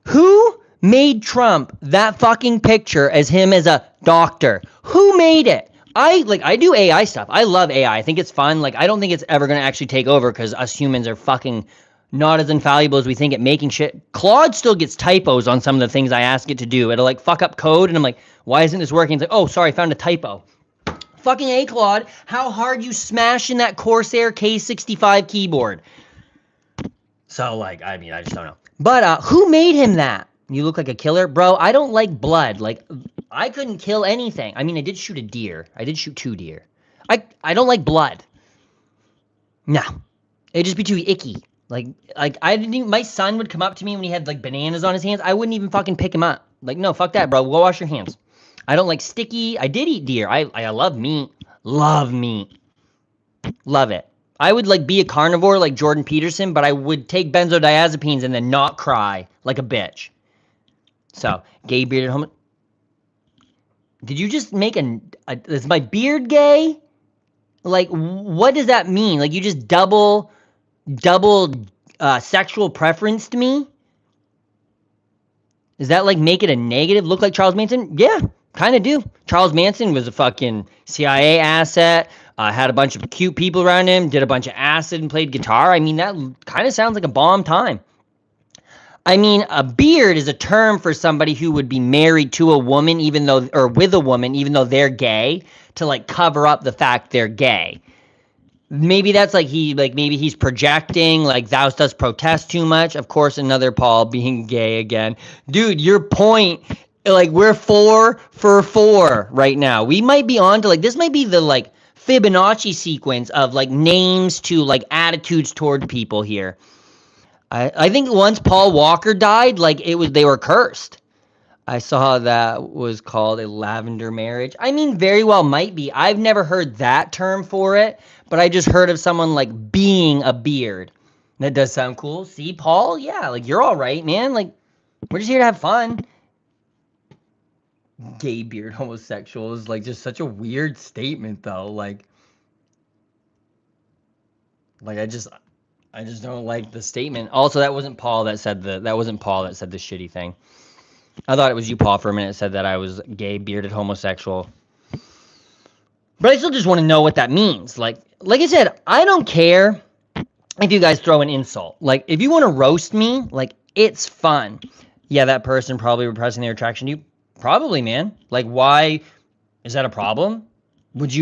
Who made Trump that fucking picture as him as a doctor? Who made it? I do AI stuff. I love AI. I think it's fun. Like, I don't think it's ever going to actually take over because us humans are fucking not as infallible as we think at making shit. Claude still gets typos on some of the things I ask it to do. It'll like fuck up code and I'm like, why isn't this working? It's like, oh, sorry, I found a typo. Fucking A, Claude, how hard you smashing that Corsair K65 keyboard? So, like, I mean, I just don't know. But who made him that? You look like a killer? Bro, I don't like blood. Like, I couldn't kill anything. I mean, I did shoot a deer. I did shoot 2 deer. I don't like blood. No. It'd just be too icky. Like I didn't even, my son would come up to me when he had, like, bananas on his hands. I wouldn't even fucking pick him up. Like, no, fuck that, bro. Go wash your hands. I don't like sticky. I did eat deer. I love meat. Love meat. Love it. I would like be a carnivore like Jordan Peterson, but I would take benzodiazepines and then not cry like a bitch. So, gay bearded homo. Did you just make is my beard gay? Like, what does that mean? Like, you just double sexual preference to me? Does that like make it a negative? Look like Charles Manson? Yeah, kind of do. Charles Manson was a fucking CIA asset. Had a bunch of cute people around him, did a bunch of acid and played guitar. I mean, that kind of sounds like a bomb time. I mean, a beard is a term for somebody who would be married to a woman, or with a woman, even though they're gay, to like cover up the fact they're gay. Maybe that's like maybe he's projecting, like thou dost protest too much. Of course, another Paul being gay again. Dude, your point, like we're 4 for 4 right now. We might be on to like, this might be the like Fibonacci sequence of like names to like attitudes toward people here. I think once Paul Walker died, like they were cursed. I saw that was called a lavender marriage. I mean, very well might be. I've never heard that term for it, but I just heard of someone like being a beard. That does sound cool. See, Paul? Yeah, like you're all right, man. Like we're just here to have fun. Gay beard homosexual is like just such a weird statement though. Like I just don't like the statement. Also, that wasn't Paul that said the shitty thing. I thought it was you, Paul, for a minute. Said that I was gay, bearded, homosexual. But I still just want to know what that means. Like I said, I don't care if you guys throw an insult. Like, if you want to roast me, like, it's fun. Yeah, that person probably repressing their attraction to you. Probably, man. Like, why? Is that a problem? Why would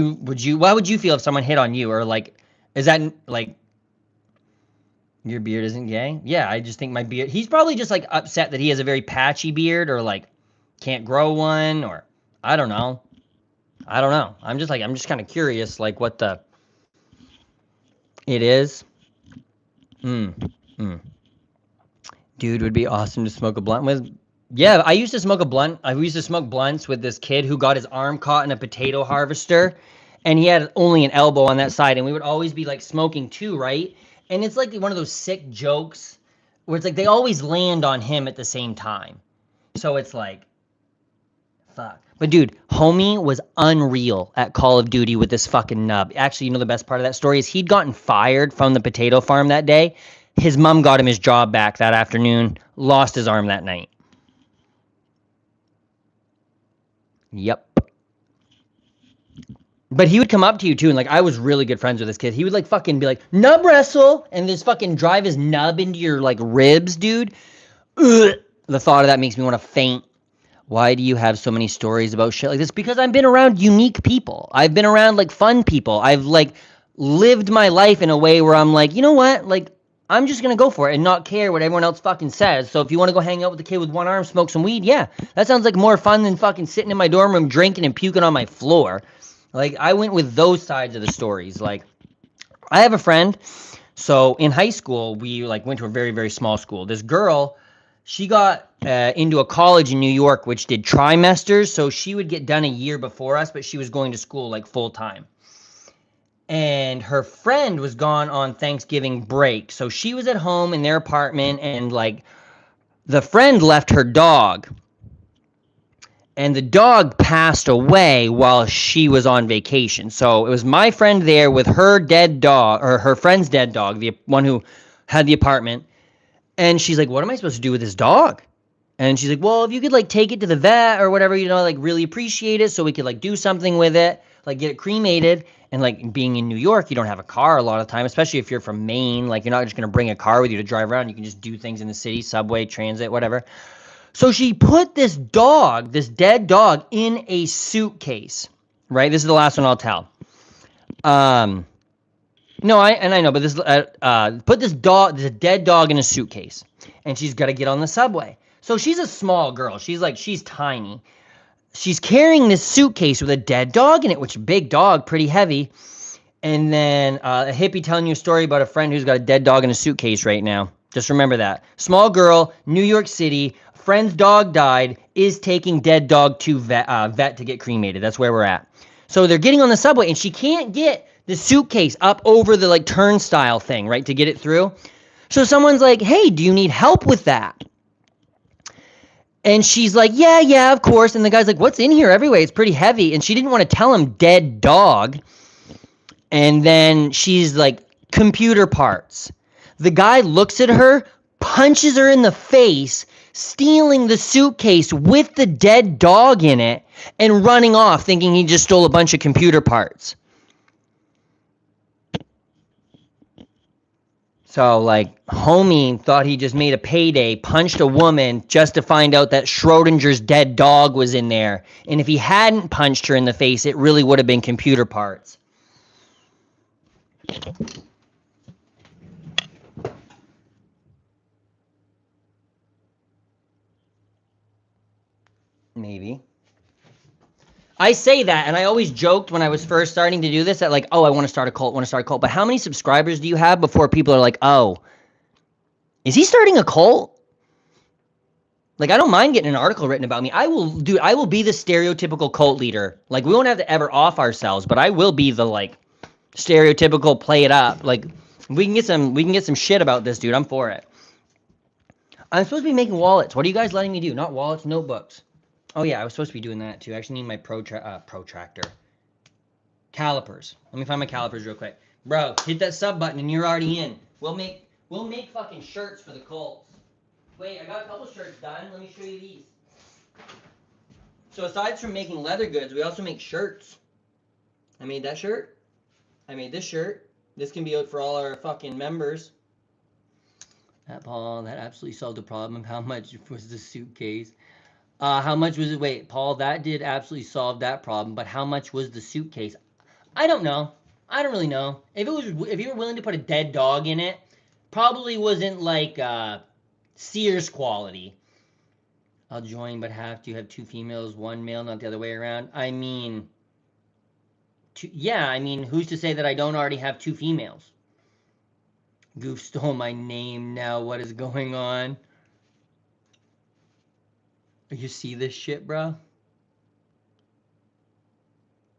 you feel if someone hit on you? Or, like, is that, like, your beard isn't gay? Yeah, I just think my beard... He's probably just, like, upset that he has a very patchy beard or, like, can't grow one or... I don't know. I'm just kind of curious, like, what the... It is. Dude, would be awesome to smoke a blunt with. Yeah, I used to smoke a blunt. I used to smoke blunts with this kid who got his arm caught in a potato harvester, and he had only an elbow on that side, and we would always be, like, smoking too, right? And it's like one of those sick jokes where it's like they always land on him at the same time. So it's like, fuck. But dude, homie was unreal at Call of Duty with this fucking nub. Actually, you know the best part of that story is he'd gotten fired from the potato farm that day. His mom got him his job back that afternoon, lost his arm that night. Yep. But he would come up to you too, and like I was really good friends with this kid. He would like fucking be like, nub wrestle, and just fucking drive his nub into your like ribs, dude. Ugh. The thought of that makes me want to faint. Why do you have so many stories about shit like this? Because I've been around unique people. I've been around like fun people. I've like lived my life in a way where I'm like, you know what? Like, I'm just gonna go for it and not care what everyone else fucking says. So if you want to go hang out with the kid with one arm, smoke some weed, yeah, that sounds like more fun than fucking sitting in my dorm room drinking and puking on my floor. Like, I went with those sides of the stories. Like, I have a friend. So in high school, we like went to a very, very small school. This girl, she got into a college in New York, which did trimesters. So she would get done a year before us, but she was going to school like full time. And her friend was gone on Thanksgiving break. So she was at home in their apartment, and like the friend left her dog. And the dog passed away while she was on vacation. So it was my friend there with her dead dog, or her friend's dead dog, the one who had the apartment. And she's like, what am I supposed to do with this dog? And she's like, well, if you could like take it to the vet or whatever, you know, like really appreciate it so we could like do something with it, like get it cremated. And like being in New York, you don't have a car a lot of time, especially if you're from Maine. Like you're not just going to bring a car with you to drive around. You can just do things in the city, subway, transit, whatever. So she put this dog, this dead dog, in a suitcase, right? This is the last one I'll tell. No, I know, but this put this dog, this dead dog, in a suitcase, and she's got to get on the subway. So she's a small girl. She's tiny. She's carrying this suitcase with a dead dog in it, which big dog, pretty heavy. And then a hippie telling you a story about a friend who's got a dead dog in a suitcase right now. Just remember that. Small girl, New York City, friend's dog died, is taking dead dog to vet to get cremated. That's where we're at. So they're getting on the subway, and she can't get the suitcase up over the like turnstile thing, right, to get it through. So someone's like, hey, do you need help with that? And she's like, yeah, of course. And the guy's like, what's in here everyway? It's pretty heavy. And she didn't want to tell him dead dog. And then she's like, computer parts. The guy looks at her, punches her in the face, stealing the suitcase with the dead dog in it, and running off thinking he just stole a bunch of computer parts. So, like, homie thought he just made a payday, punched a woman just to find out that Schrodinger's dead dog was in there. And if he hadn't punched her in the face, it really would have been computer parts. Maybe. I say that, and I always joked when I was first starting to do this that, like, oh, I want to start a cult. But how many subscribers do you have before people are like, oh, is he starting a cult? Like, I don't mind getting an article written about me. I will be the stereotypical cult leader. Like, we won't have to ever off ourselves, but I will be the, like, stereotypical play it up. Like, we can get some shit about this, dude. I'm for it. I'm supposed to be making wallets. What are you guys letting me do? Not wallets, notebooks. Oh yeah, I was supposed to be doing that too. I actually need my protractor. Calipers. Let me find my calipers real quick. Bro, hit that sub button and you're already in. We'll make fucking shirts for the Colts. Wait, I got a couple shirts done. Let me show you these. So aside from making leather goods, we also make shirts. I made that shirt. I made this shirt. This can be out for all our fucking members. Paul, that absolutely solved the problem. How much was the suitcase? How much was it? Wait, Paul, that did absolutely solve that problem, but how much was the suitcase? I don't know. I don't really know. If you were willing to put a dead dog in it, probably wasn't like Sears quality. I'll join, but have to have two females, one male, not the other way around. I mean, who's to say that I don't already have two females? Goof stole my name now. What is going on? You see this shit, bro?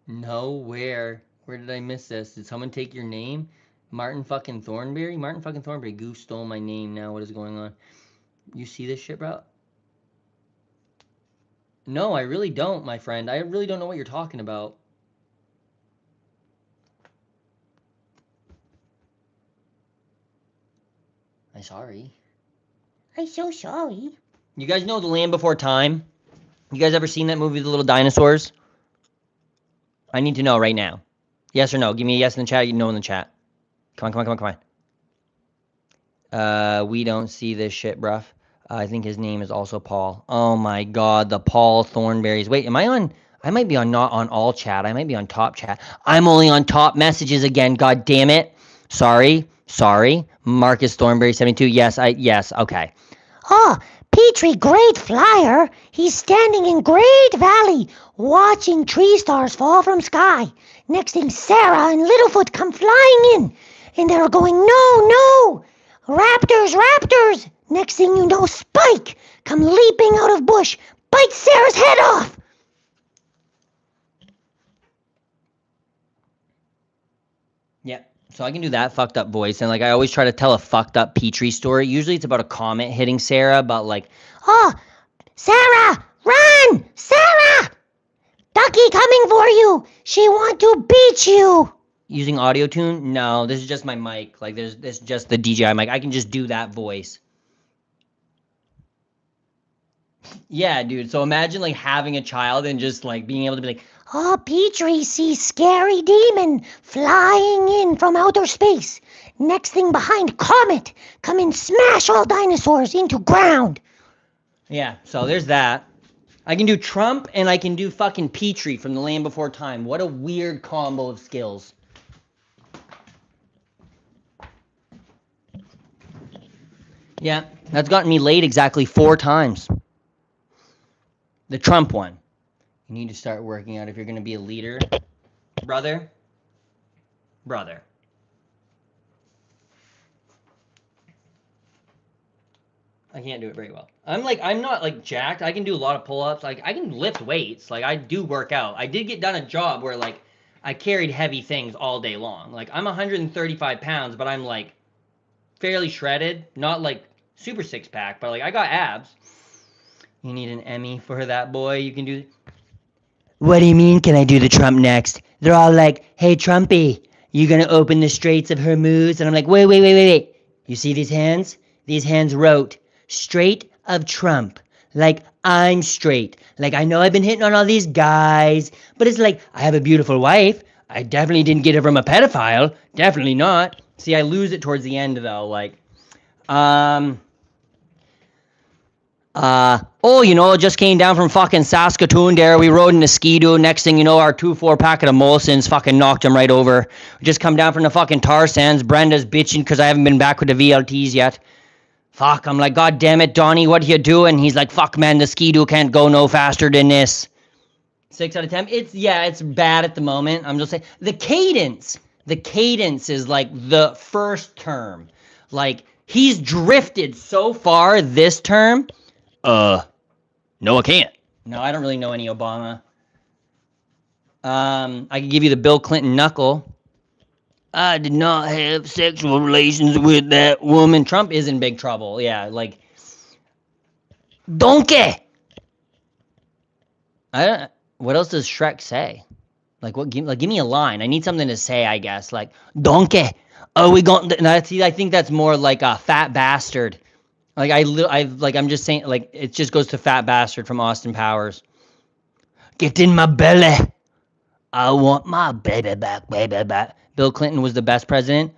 No, where? Where did I miss this? Did someone take your name? Martin fucking Thornberry? Martin fucking Thornberry. Goof stole my name now. What is going on? You see this shit, bro? No, I really don't, my friend. I really don't know what you're talking about. I'm sorry. I'm so sorry. You guys know The Land Before Time? You guys ever seen that movie, The Little Dinosaurs? I need to know right now. Yes or no? Give me a yes in the chat. You know in the chat. Come on. We don't see this shit, bruv. I think his name is also Paul. Oh my God, the Paul Thornberries. Wait, am I on? I might be on not on all chat. I might be on top chat. I'm only on top messages again. God damn it. Sorry. Marcus Thornberry 72. Yes. Okay. Oh, Petrie, great flyer. He's standing in Great Valley, watching tree stars fall from sky. Next thing, Sarah and Littlefoot come flying in, and they're going, no, raptors. Next thing you know, Spike come leaping out of bush, bites Sarah's head off. Yeah. So I can do that fucked up voice, and like I always try to tell a fucked up Petrie story. Usually it's about a comet hitting Sarah, but like, Oh, Sarah, run! Sarah! Ducky coming for you. She want to beat you. using audio tune. No, this is just my mic. Like this just the DJI mic. I can just do that voice. Yeah, dude. So imagine like having a child and just like being able to be like, Oh, Petrie sees scary demon flying in from outer space. Next thing behind, comet come and smash all dinosaurs into ground. yeah. So there's that. I can do Trump and I can do fucking Petrie from The Land Before Time. What a weird combo of skills. Yeah, that's gotten me laid exactly 4 times. The Trump one. You need to start working out if you're going to be a leader. Brother. I can't do it very well. I'm not like jacked. I can do a lot of pull-ups. Like I can lift weights. Like I do work out. I did get done a job where like I carried heavy things all day long. Like I'm 135 pounds, but I'm like fairly shredded. Not like super six pack, but like I got abs. You need an Emmy for that, boy. You can do. What do you mean? Can I do the Trump next? They're all like, "Hey, Trumpy, you gonna open the Straits of Hormuz?" And I'm like, "Wait. You see these hands? These hands wrote Strait of Trump. Like I'm straight. Like I know I've been hitting on all these guys, but it's like I have a beautiful wife. I definitely didn't get her from a pedophile. Definitely not." See, I lose it towards the end though. Like, um. Just came down from fucking Saskatoon there. We rode in a ski-doo. Next thing you know, our 2-4 packet of Molson's fucking knocked him right over. We just come down from the fucking tar sands. Brenda's bitching because I haven't been back with the VLTs yet. Fuck, I'm like, God damn it, Donnie, what you doing? He's like, fuck, man, the ski-doo can't go no faster than this. 6 out of 10. It's bad at the moment. I'm just saying. The cadence is like the first term. Like, he's drifted so far this term. No, I can't. No, I don't really know any Obama. I can give you the Bill Clinton knuckle. I did not have sexual relations with that woman. Trump is in big trouble. Yeah, like donkey. I don't. What else does Shrek say? Like what? Give me a line. I need something to say. I guess like donkey. Oh, we got. No, see, I think that's more like a fat bastard. Like I'm just saying. Like it just goes to fat bastard from Austin Powers. Get in my belly. I want my baby back, baby back. Bill Clinton was the best president.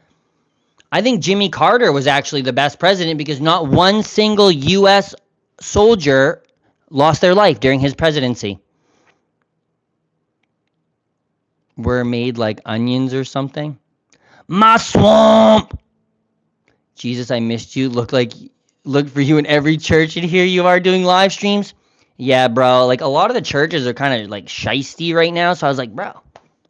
I think Jimmy Carter was actually the best president because not one single U.S. soldier lost their life during his presidency. Were made like onions or something. My swamp. Jesus, I missed you. Look for you in every church, and here you are doing live streams. Yeah, bro. Like a lot of the churches are kind of like shisty right now. So I was like, bro,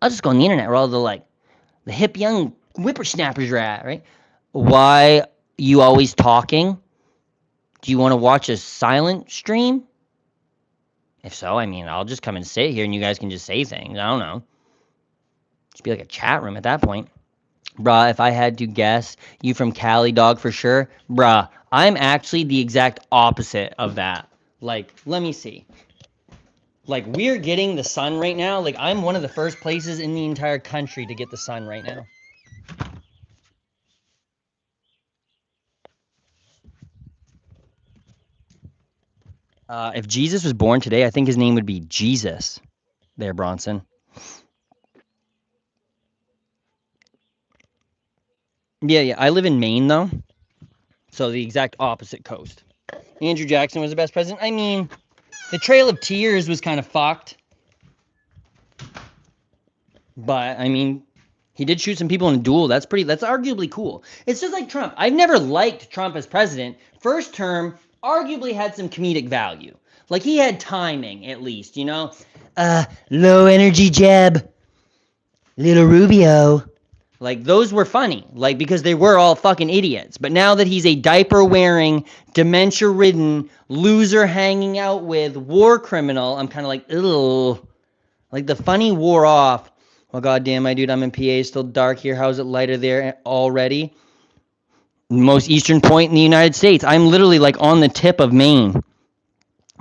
I'll just go on the internet where all the hip young whippersnappers are at, right? Why you always talking? Do you want to watch a silent stream? If so, I mean, I'll just come and sit here and you guys can just say things. I don't know. Just be like a chat room at that point. Bruh, if I had to guess, you from Cali, dog, for sure. Bruh, I'm actually the exact opposite of that. Like, let me see. Like, we're getting the sun right now. Like, I'm one of the first places in the entire country to get the sun right now. If Jesus was born today, I think his name would be Jesus. There, Bronson. Yeah. I live in Maine, though. So the exact opposite coast. Andrew Jackson was the best president. I mean, the Trail of Tears was kind of fucked. But, I mean, he did shoot some people in a duel. That's arguably cool. It's just like Trump. I've never liked Trump as president. First term arguably had some comedic value. Like, he had timing, at least, you know? Low energy Jeb. Little Rubio. Like, those were funny. Like, because they were all fucking idiots. But now that he's a diaper-wearing, dementia-ridden, loser hanging out with war criminal, I'm kind of like, ugh. Like, the funny wore off. Well, goddamn, my dude, I'm in PA. It's still dark here. How's it lighter there already? Most eastern point in the United States. I'm literally, like, on the tip of Maine.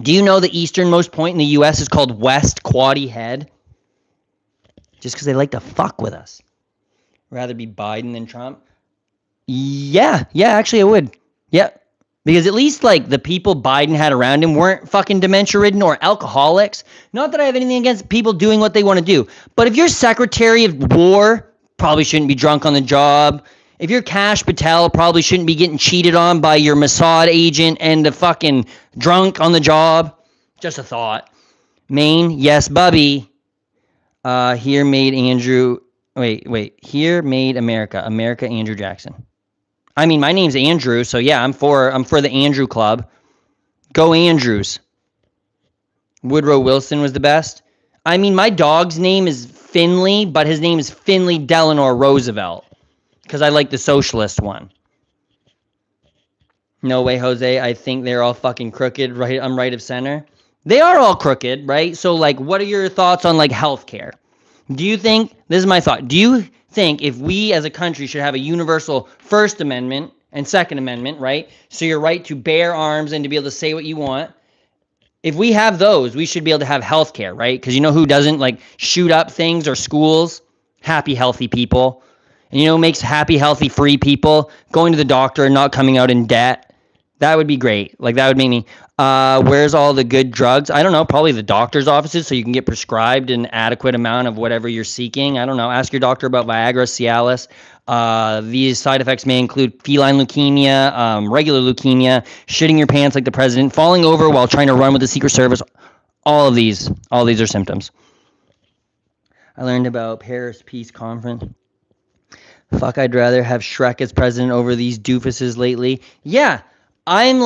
Do you know the easternmost point in the U.S. is called West Quoddy Head? Just because they like to fuck with us. Rather be Biden than Trump? Yeah, actually I would. Yeah, because at least, like, the people Biden had around him weren't fucking dementia-ridden or alcoholics. Not that I have anything against people doing what they want to do, but if you're Secretary of War, probably shouldn't be drunk on the job. If you're Kash Patel, probably shouldn't be getting cheated on by your Mossad agent and a fucking drunk on the job. Just a thought. Maine, yes, Bubby. Here made Andrew... Wait. Here made America. America, Andrew Jackson. I mean, my name's Andrew, so yeah, I'm for the Andrew Club. Go Andrews. Woodrow Wilson was the best. I mean, my dog's name is Finley, but his name is Finley Delano Roosevelt. Because I like the socialist one. No way, Jose. I think they're all fucking crooked. Right, I'm right of center. They are all crooked, right? So, like, what are your thoughts on, like, healthcare? Do you think, this is my thought, do you think if we as a country should have a universal First Amendment and Second Amendment, right? So your right to bear arms and to be able to say what you want. If we have those, we should be able to have health care, right? Because you know who doesn't, like, shoot up things or schools? Happy, healthy people. And you know who makes happy, healthy, free people? Going to the doctor and not coming out in debt. That would be great. Like, that would make me, where's all the good drugs? I don't know, probably the doctor's offices so you can get prescribed an adequate amount of whatever you're seeking. I don't know. Ask your doctor about Viagra, Cialis. These side effects may include feline leukemia, regular leukemia, shitting your pants like the president, falling over while trying to run with the Secret Service. All of these are symptoms. I learned about Paris Peace Conference. Fuck, I'd rather have Shrek as president over these doofuses lately. Yeah. I'm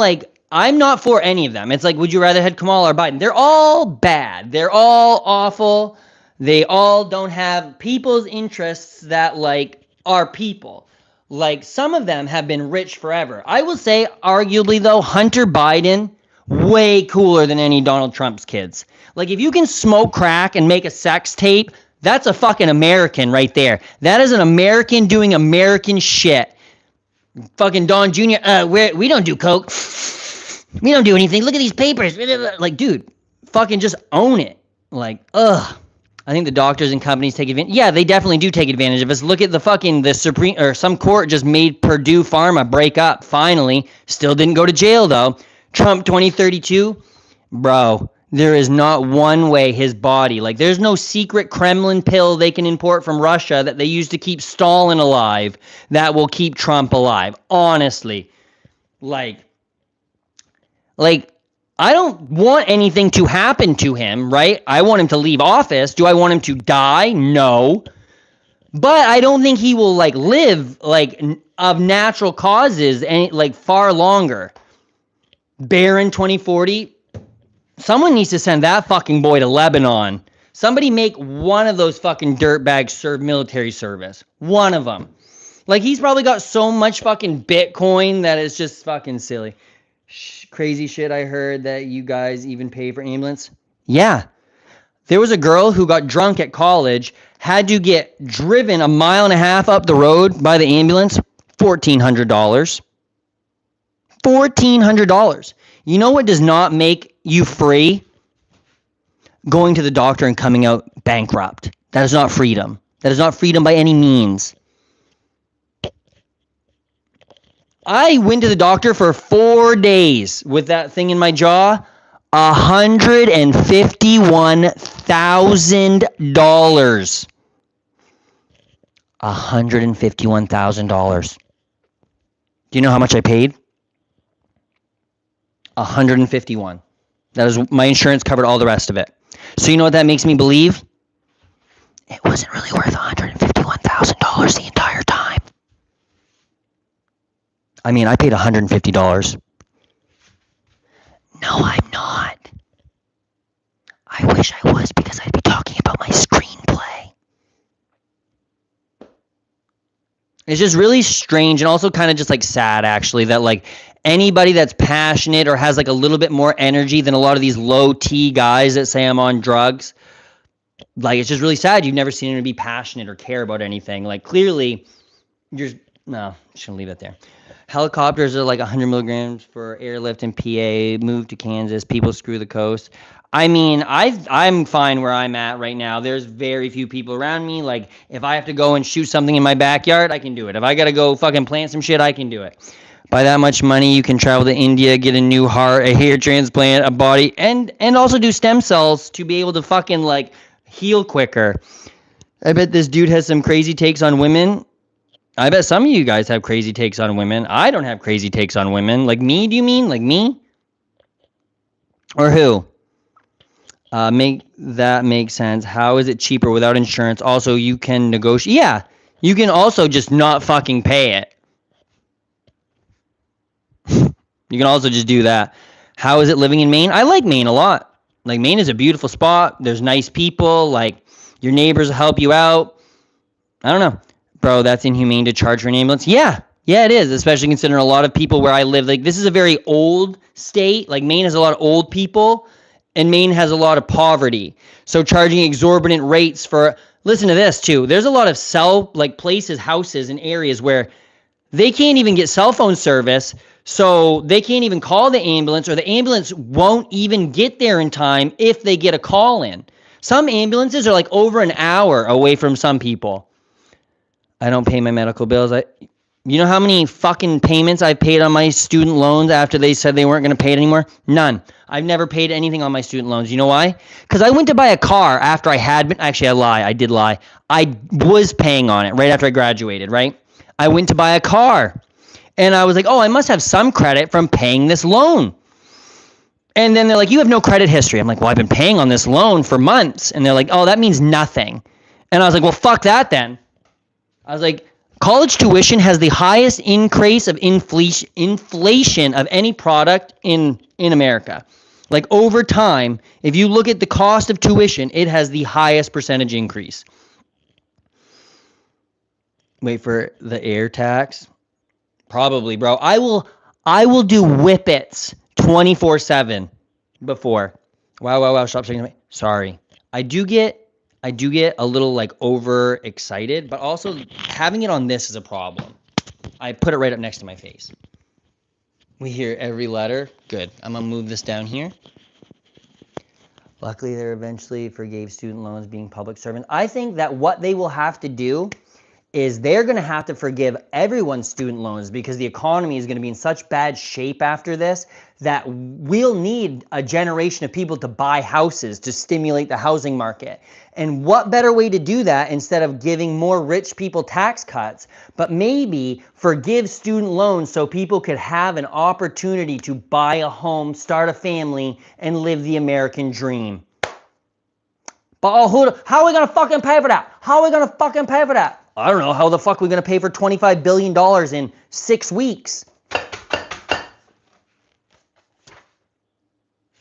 not for any of them. It's like, would you rather had Kamala or Biden? They're all bad. They're all awful. They all don't have people's interests that, like, are people. Like, some of them have been rich forever. I will say, arguably, though, Hunter Biden, way cooler than any Donald Trump's kids. Like, if you can smoke crack and make a sex tape, that's a fucking American right there. That is an American doing American shit. Fucking Don Jr., we don't do coke. We don't do anything. Look at these papers. Like, dude, fucking just own it. Like, ugh. I think the doctors and companies take advantage. Yeah, they definitely do take advantage of us. Look at the Supreme, or some court just made Purdue Pharma break up, finally. Still didn't go to jail, though. Trump 2032, bro. There is not one way his body, like, there's no secret Kremlin pill they can import from Russia that they use to keep Stalin alive that will keep Trump alive. Honestly. Like, I don't want anything to happen to him, right? I want him to leave office. Do I want him to die? No. But I don't think he will, like, live, like, of natural causes, any, like, far longer. Barron 2040. Someone needs to send that fucking boy to Lebanon. Somebody make one of those fucking dirtbags serve military service. One of them. Like, he's probably got so much fucking Bitcoin that it's just fucking silly. Crazy shit I heard that you guys even pay for ambulance. Yeah. There was a girl who got drunk at college, had to get driven 1.5 miles up the road by the ambulance. $1,400. $1,400. You know what does not make you free? Going to the doctor and coming out bankrupt. That is not freedom. That is not freedom by any means. I went to the doctor for 4 days with that thing in my jaw. $151,000. $151,000. Do you know how much I paid? 151. That is, my insurance covered all the rest of it. So you know what that makes me believe? It wasn't really worth $151,000 the entire time. I mean, I paid $150. No, I'm not. I wish I was, because I'd be talking about my screenplay. It's just really strange and also kind of just like sad, actually, that like anybody that's passionate or has like a little bit more energy than a lot of these low T guys that say I'm on drugs, like it's just really sad. You've never seen anyone be passionate or care about anything. Like clearly, no, just gonna leave it there. Helicopters are like 100 milligrams for airlift in PA. Move to Kansas. People screw the coast. I mean, I'm fine where I'm at right now. There's very few people around me. Like, if I have to go and shoot something in my backyard, I can do it. If I gotta go fucking plant some shit, I can do it. By that much money, you can travel to India, get a new heart, a hair transplant, a body, and also do stem cells to be able to fucking like heal quicker. I bet this dude has some crazy takes on women. I bet some of you guys have crazy takes on women. I don't have crazy takes on women. Like me, do you mean? Like me? Or who? Make that make sense. How is it cheaper without insurance? Also, you can negotiate. Yeah, you can also just not fucking pay it. You can also just do that. How is it living in Maine? I like Maine a lot. Like, Maine is a beautiful spot. There's nice people. Like, your neighbors will help you out. I don't know. Bro, that's inhumane to charge for an ambulance. Yeah, it is, especially considering a lot of people where I live. Like, this is a very old state. Like, Maine has a lot of old people, and Maine has a lot of poverty. So charging exorbitant rates for, listen to this too. There's a lot of places, houses, and areas where they can't even get cell phone service, so they can't even call the ambulance, or the ambulance won't even get there in time if they get a call in. Some ambulances are like over an hour away from some people. I don't pay my medical bills. You know how many fucking payments I've paid on my student loans after they said they weren't going to pay it anymore? None. I've never paid anything on my student loans. You know why? Because I went to buy a car after I had been. Actually, I lie. I did lie. I was paying on it right after I graduated, right? I went to buy a car. And I was like, oh, I must have some credit from paying this loan. And then they're like, you have no credit history. I'm like, well, I've been paying on this loan for months. And they're like, oh, that means nothing. And I was like, well, fuck that then. I was like, college tuition has the highest increase of inflation of any product in America. Like, over time, if you look at the cost of tuition, it has the highest percentage increase. Wait for the air tax. Probably, bro. I will do whippets 24/7 before. Wow. Stop shaking me. Sorry. I do get a little like over excited, but also having it on this is a problem. I put it right up next to my face. We hear every letter. Good. I'm gonna move this down here. Luckily, they eventually forgave student loans being public servants. I think that what they will have to do is they're going to have to forgive everyone's student loans, because the economy is going to be in such bad shape after this that we'll need a generation of people to buy houses to stimulate the housing market. And what better way to do that instead of giving more rich people tax cuts, but maybe forgive student loans so people could have an opportunity to buy a home, start a family, and live the American dream. But how are we going to fucking pay for that? I don't know. How the fuck are we going to pay for $25 billion in 6 weeks?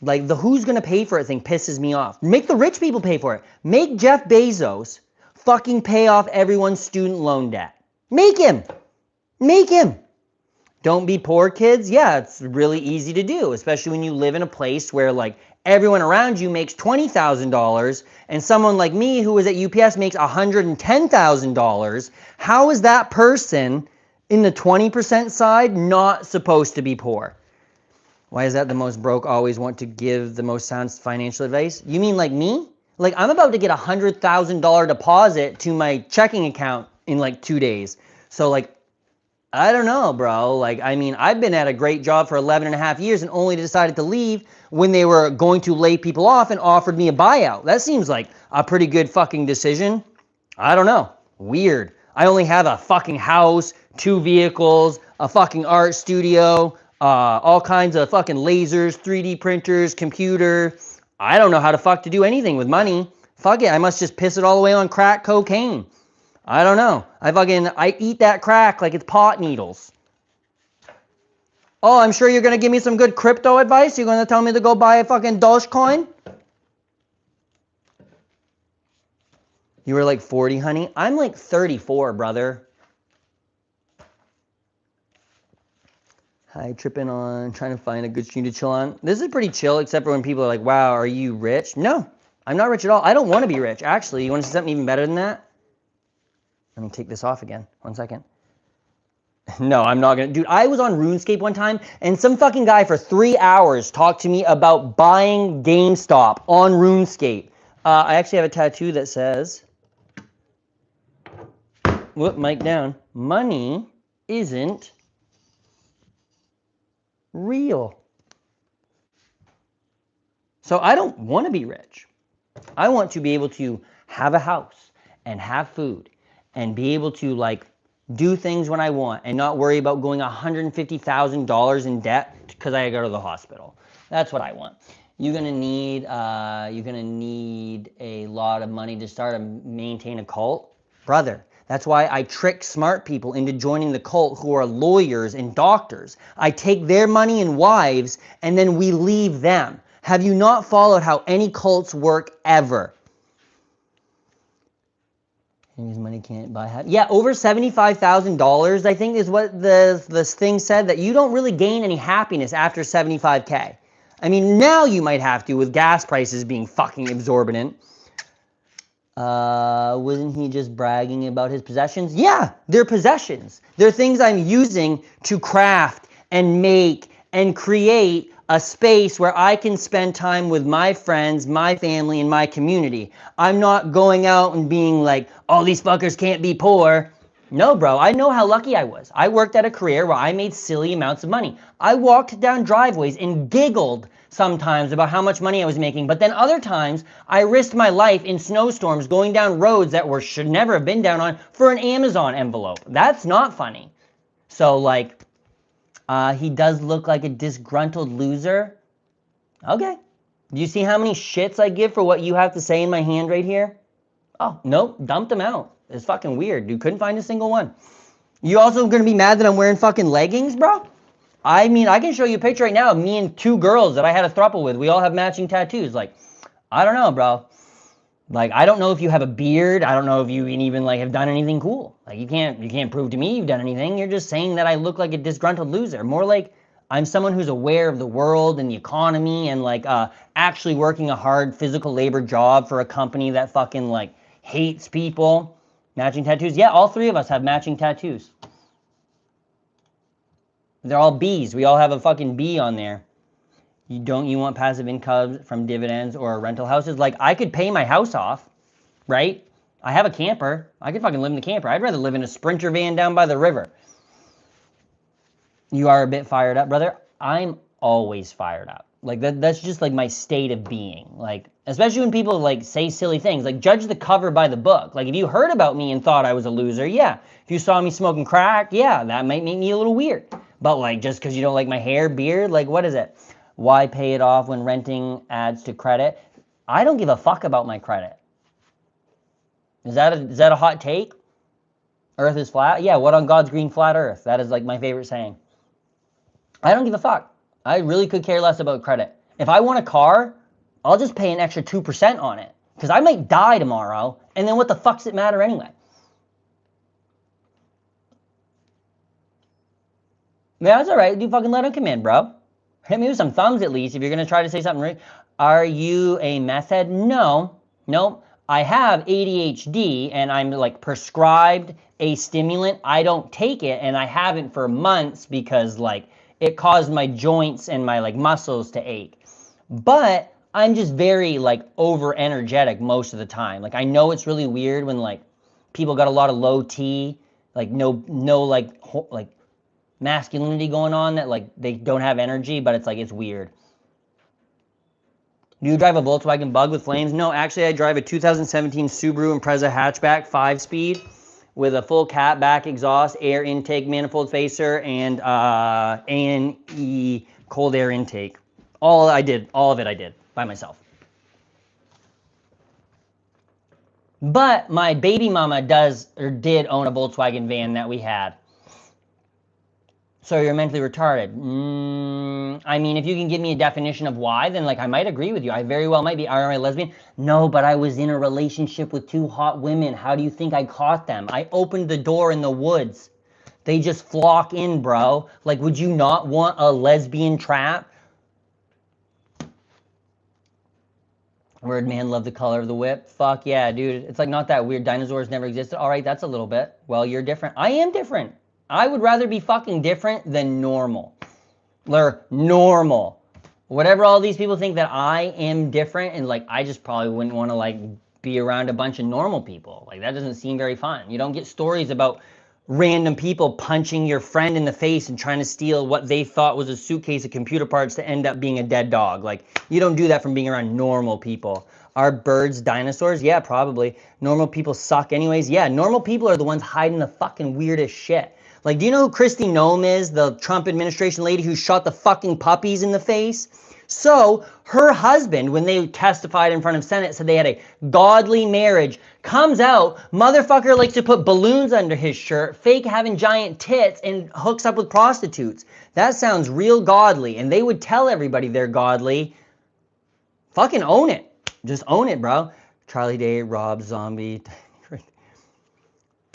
Like, the who's going to pay for it thing pisses me off. Make the rich people pay for it. Make Jeff Bezos fucking pay off everyone's student loan debt. Make him. Don't be poor, kids. Yeah, it's really easy to do, especially when you live in a place where, like, everyone around you makes $20,000 and someone like me who is at UPS makes $110,000. How is that person in the 20% side not supposed to be poor? Why is that the most broke always want to give the most sound financial advice? You mean like me? Like, I'm about to get a $100,000 deposit to my checking account in like 2 days. So like, I don't know, bro. Like, I mean, I've been at a great job for 11 and a half years and only decided to leave when they were going to lay people off and offered me a buyout. That seems like a pretty good fucking decision. I don't know. Weird. I only have a fucking house, 2 vehicles, a fucking art studio, all kinds of fucking lasers, 3D printers, computer. I don't know how to fuck to do anything with money. Fuck it, I must just piss it all away on crack cocaine. I don't know. I eat that crack like it's pot needles. Oh, I'm sure you're gonna give me some good crypto advice. You're gonna tell me to go buy a fucking Dogecoin? You were like 40, honey. I'm like 34, brother. Hi, tripping on, trying to find a good stream to chill on. This is pretty chill, except for when people are like, wow, are you rich? No, I'm not rich at all. I don't want to be rich, actually. You want to see something even better than that? Let me take this off again. 1 second. No, I'm not gonna. Dude, I was on RuneScape one time, and some fucking guy for 3 hours talked to me about buying GameStop on RuneScape. I actually have a tattoo that says, whoop, mic down. Money isn't real. So I don't want to be rich. I want to be able to have a house and have food and be able to like do things when I want and not worry about going $150,000 in debt because I go to the hospital. That's what I want. You're gonna need a lot of money to start and maintain a cult, brother. That's why I trick smart people into joining the cult who are lawyers and doctors. I take their money and wives, and then we leave them. Have you not followed how any cults work ever? His money can't buy happiness. Yeah, over $75,000, I think, is what this thing said, that you don't really gain any happiness after 75K. I mean, now you might have to with gas prices being fucking exorbitant. Wasn't he just bragging about his possessions? Yeah, they're possessions. They're things I'm using to craft and make and create a space where I can spend time with my friends, my family, and my community. I'm not going out and being like, oh, these fuckers can't be poor. No, bro, I know how lucky I was. I worked at a career where I made silly amounts of money. I walked down driveways and giggled sometimes about how much money I was making, but then other times I risked my life in snowstorms going down roads that should never have been down on for an Amazon envelope. That's not funny. So like, he does look like a disgruntled loser. Okay. Do you see how many shits I give for what you have to say in my hand right here? Oh, nope, dumped them out. It's fucking weird, dude. Couldn't find a single one. You also gonna be mad that I'm wearing fucking leggings, bro? I mean, I can show you a picture right now of me and 2 girls that I had a throuple with. We all have matching tattoos. Like, I don't know, bro. Like, I don't know if you have a beard. I don't know if you even like have done anything cool. Like, you can't prove to me you've done anything. You're just saying that I look like a disgruntled loser. More like I'm someone who's aware of the world and the economy and like actually working a hard physical labor job for a company that fucking like hates people. Matching tattoos. Yeah, all 3 of us have matching tattoos. They're all B's. We all have a fucking B on there. You want passive income from dividends or rental houses? Like, I could pay my house off, right? I have a camper. I could fucking live in the camper. I'd rather live in a Sprinter van down by the river. You are a bit fired up, brother. I'm always fired up. Like, that's just like my state of being. Like, especially when people like say silly things. Like, judge the cover by the book. Like, if you heard about me and thought I was a loser, yeah. If you saw me smoking crack, yeah, that might make me a little weird. But like, just because you don't like my hair, beard, like, what is it? Why pay it off when renting adds to credit? I don't give a fuck about my credit. Is that a hot take? Earth is flat? Yeah, what on God's green flat earth? That is like my favorite saying. I don't give a fuck. I really could care less about credit. If I want a car, I'll just pay an extra 2% on it. Because I might die tomorrow, and then what the fuck's it matter anyway? Yeah, that's alright. Do fucking let him come in, bro. Hit me with some thumbs at least if you're going to try to say something right. Are you a meth head? No. Nope. I have ADHD and I'm like prescribed a stimulant. I don't take it and I haven't for months because like it caused my joints and my like muscles to ache. But I'm just very like over energetic most of the time. Like I know it's really weird when like people got a lot of low T, like no like masculinity going on, that like they don't have energy, but it's like it's weird. Do you drive a Volkswagen Bug with flames? No, actually I drive a 2017 Subaru Impreza hatchback 5-speed with a full catback exhaust, air intake, manifold facer, and A&E cold air intake. All of it I did by myself. But my baby mama did own a Volkswagen van that we had. So you're mentally retarded. I mean, if you can give me a definition of why, then like I might agree with you. I very well might be. Am I a lesbian? No, but I was in a relationship with 2 hot women. How do you think I caught them? I opened the door in the woods. They just flock in, bro. Like, would you not want a lesbian trap? Word man, love the color of the whip. Fuck yeah, dude. It's like not that weird. Dinosaurs never existed. All right, that's a little bit. Well, you're different. I am different. I would rather be fucking different than normal. Or normal. Whatever all these people think that I am different, and like I just probably wouldn't want to like be around a bunch of normal people. Like that doesn't seem very fun. You don't get stories about random people punching your friend in the face and trying to steal what they thought was a suitcase of computer parts to end up being a dead dog. Like, you don't do that from being around normal people. Are birds dinosaurs? Yeah, probably. Normal people suck anyways? Yeah, normal people are the ones hiding the fucking weirdest shit. Like, do you know who Kristi Noem is? The Trump administration lady who shot the fucking puppies in the face? So, her husband, when they testified in front of Senate, said they had a godly marriage. Comes out, motherfucker likes to put balloons under his shirt, fake having giant tits, and hooks up with prostitutes. That sounds real godly, and they would tell everybody they're godly. Fucking own it. Just own it, bro. Charlie Day, Rob Zombie.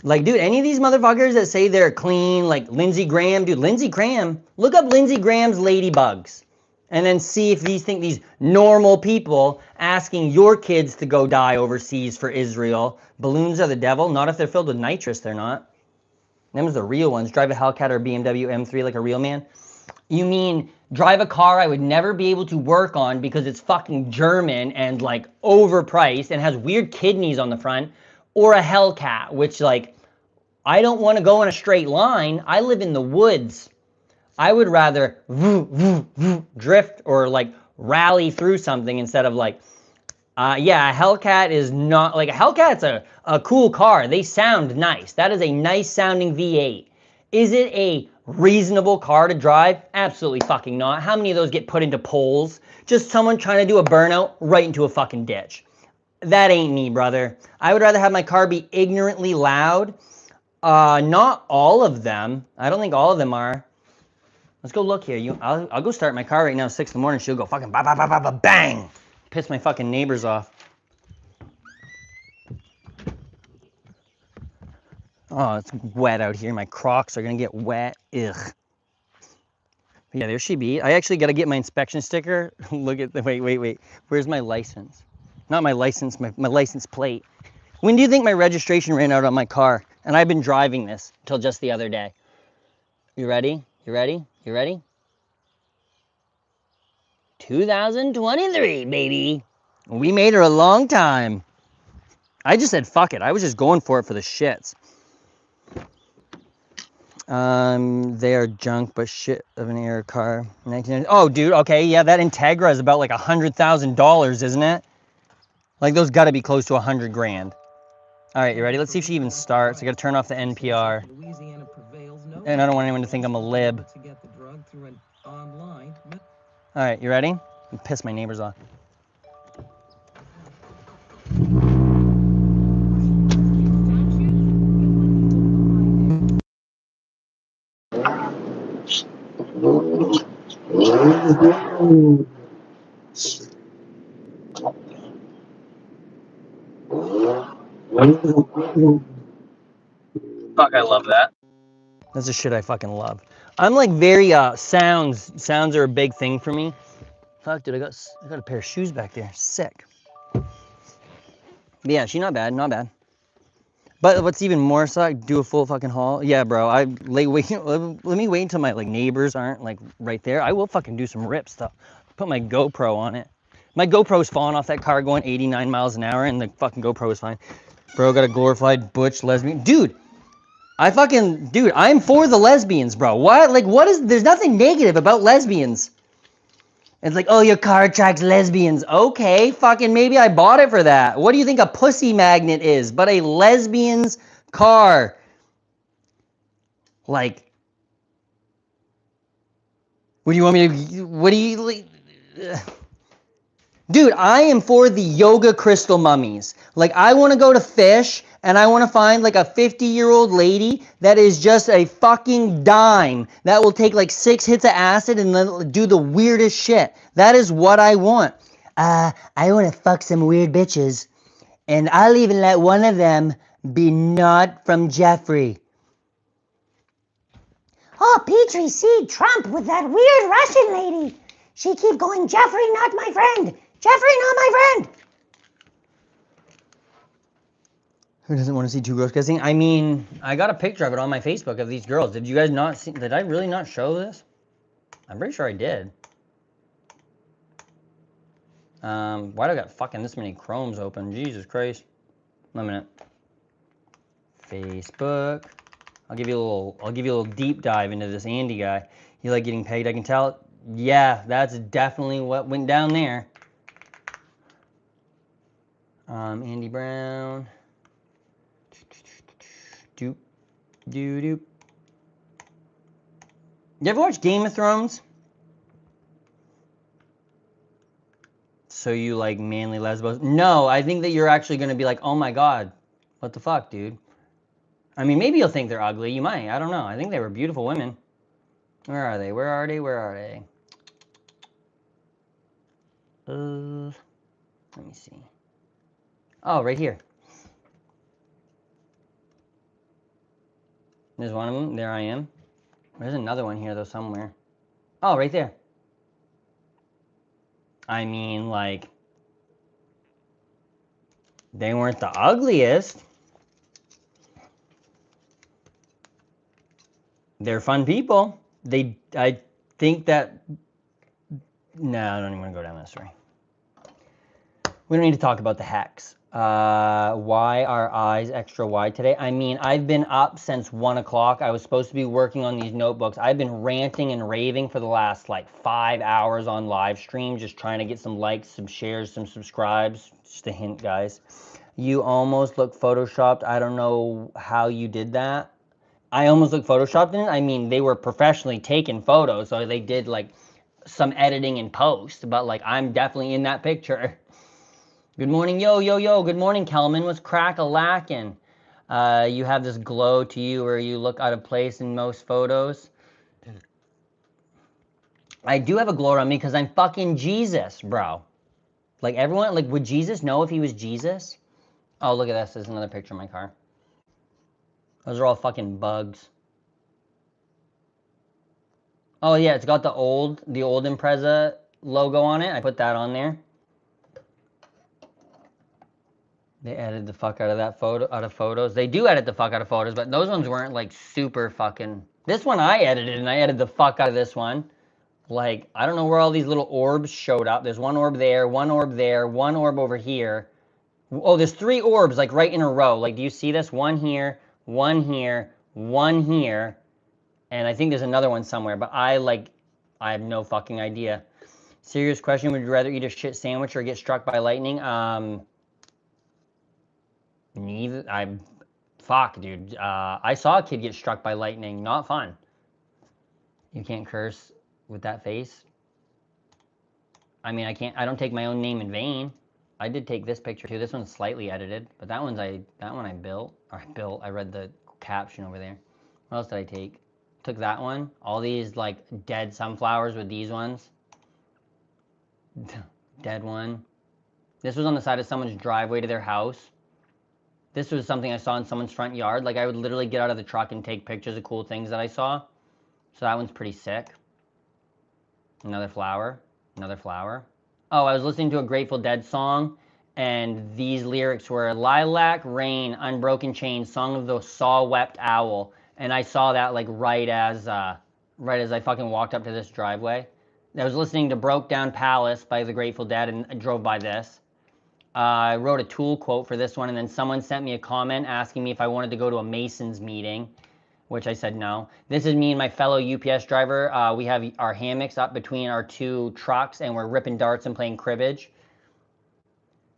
Like, dude, any of these motherfuckers that say they're clean, like Lindsey Graham, dude, Lindsey Graham, look up Lindsey Graham's ladybugs. And then see if these normal people asking your kids to go die overseas for Israel. Balloons are the devil. Not if they're filled with nitrous, they're not. Them's the real ones. Drive a Hellcat or BMW M3 like a real man. You mean drive a car I would never be able to work on because it's fucking German and like overpriced and has weird kidneys on the front, or a Hellcat, which like, I don't want to go in a straight line. I live in the woods. I would rather drift or like rally through something instead of like, yeah, a Hellcat is not, like a Hellcat's a cool car. They sound nice. That is a nice sounding V8. Is it a reasonable car to drive? Absolutely fucking not. How many of those get put into poles? Just someone trying to do a burnout right into a fucking ditch. That ain't me, brother. I would rather have my car be ignorantly loud. Not all of them. I don't think all of them are. Let's go look here. I'll go start my car right now, 6 in the morning. She'll go fucking bang. Piss my fucking neighbors off. Oh, it's wet out here. My Crocs are gonna get wet. Ugh. But yeah, there she be. I actually gotta get my inspection sticker. Look at the, wait. Where's my license? Not my license, my license plate. When do you think my registration ran out on my car? And I've been driving this until just the other day. You ready? You ready? 2023, baby. We made her a long time. I just said fuck it. I was just going for it for the shits. They are junk, but shit of an air car. Oh, dude. Okay, yeah, that Integra is about like $100,000, isn't it? Like those got to be close to 100 grand. All right, you ready? Let's see if she even starts. I got to turn off the NPR. And I don't want anyone to think I'm a lib. All right, you ready? I'm piss my neighbors off. Fuck, I love that. That's the shit I fucking love. I'm like very sounds are a big thing for me. Fuck, dude, I got a pair of shoes back there. Sick. But yeah, she's not bad. But what's even more so, I do a full fucking haul. Yeah, bro, let me wait until my like neighbors aren't like right there. I will fucking do some rip stuff. Put my GoPro on it. My GoPro's falling off that car going 89 miles an hour, and the fucking GoPro is fine. Bro, got a glorified butch lesbian. Dude, I'm for the lesbians, bro. What? Like, there's nothing negative about lesbians. It's like, oh, your car attracts lesbians. Okay, fucking maybe I bought it for that. What do you think a pussy magnet is but a lesbian's car. Like, what do you want me to, what do you, like, dude, I am for the yoga crystal mummies. Like, I want to go to Fish, and I want to find, like, a 50-year-old lady that is just a fucking dime that will take, like, 6 hits of acid and then do the weirdest shit. That is what I want. I want to fuck some weird bitches. And I'll even let one of them be not from Jeffrey. Oh, Petrie, see Trump with that weird Russian lady. She keep going, Jeffrey, not my friend. Jeffrey, not my friend. Who doesn't want to see two girls kissing? I mean, I got a picture of it on my Facebook of these girls. Did you guys not see? Did I really not show this? I'm pretty sure I did. Why do I got fucking this many Chromes open? Jesus Christ. 1 minute. Facebook. I'll give you a little deep dive into this Andy guy. You like getting paid, I can tell. Yeah, that's definitely what went down there. Andy Brown. Doop. Doop. Doop. You ever watch Game of Thrones? So you like manly lesbos? No, I think that you're actually going to be like, oh my god, what the fuck, dude? I mean, maybe you'll think they're ugly. You might. I don't know. I think they were beautiful women. Where are they? Where are they? Where are they? Let me see. Oh, right here. There's one of them. There I am. There's another one here, though, somewhere. Oh, right there. I mean, like, they weren't the ugliest. They're fun people. I think that, no, I don't even want to go down this way. We don't need to talk about the hacks. Why are eyes extra wide today? I mean, I've been up since 1 o'clock. I was supposed to be working on these notebooks. I've been ranting and raving for the last like 5 hours on live stream, just trying to get some likes, some shares, some subscribes. Just a hint, guys. You almost look photoshopped. I don't know how you did that. I almost look photoshopped in it. I mean, they were professionally taken photos, so they did like some editing in post, but like I'm definitely in that picture. Good morning, yo, yo, yo. Good morning, Kelman. What's crack-a-lackin'? You have this glow to you where you look out of place in most photos. I do have a glow on me because I'm fucking Jesus, bro. Like everyone, like would Jesus know if he was Jesus? Oh, look at this. There's another picture of my car. Those are all fucking bugs. Oh yeah, it's got the old Impreza logo on it. I put that on there. They edited the fuck out of that photos. They do edit the fuck out of photos, but those ones weren't like super fucking. This one I edited, and I edited the fuck out of this one. Like, I don't know where all these little orbs showed up. There's one orb there, one orb there, one orb over here. Oh, there's 3 orbs like right in a row. Like, do you see this? One here, one here, one here, and I think there's another one somewhere, but I have no fucking idea. Serious question, would you rather eat a shit sandwich or get struck by lightning? Neither. Fuck, dude. I saw a kid get struck by lightning. Not fun. You can't curse with that face. I mean, I don't take my own name in vain. I did take this picture too. This one's slightly edited, but that one I built. I read the caption over there. What else did I take? Took that one. All these like dead sunflowers with these ones. Dead one. This was on the side of someone's driveway to their house. This was something I saw in someone's front yard. Like, I would literally get out of the truck and take pictures of cool things that I saw. So that one's pretty sick. Another flower. Another flower. Oh, I was listening to a Grateful Dead song, and these lyrics were Lilac, Rain, Unbroken Chain, Song of the Saw-Wept Owl. And I saw that, like, right as I fucking walked up to this driveway. I was listening to Broke Down Palace by the Grateful Dead, and I drove by this. I wrote a Tool quote for this one, and then someone sent me a comment asking me if I wanted to go to a Masons meeting, which I said no. This is me and my fellow UPS driver. We have our hammocks up between our 2 trucks, and we're ripping darts and playing cribbage.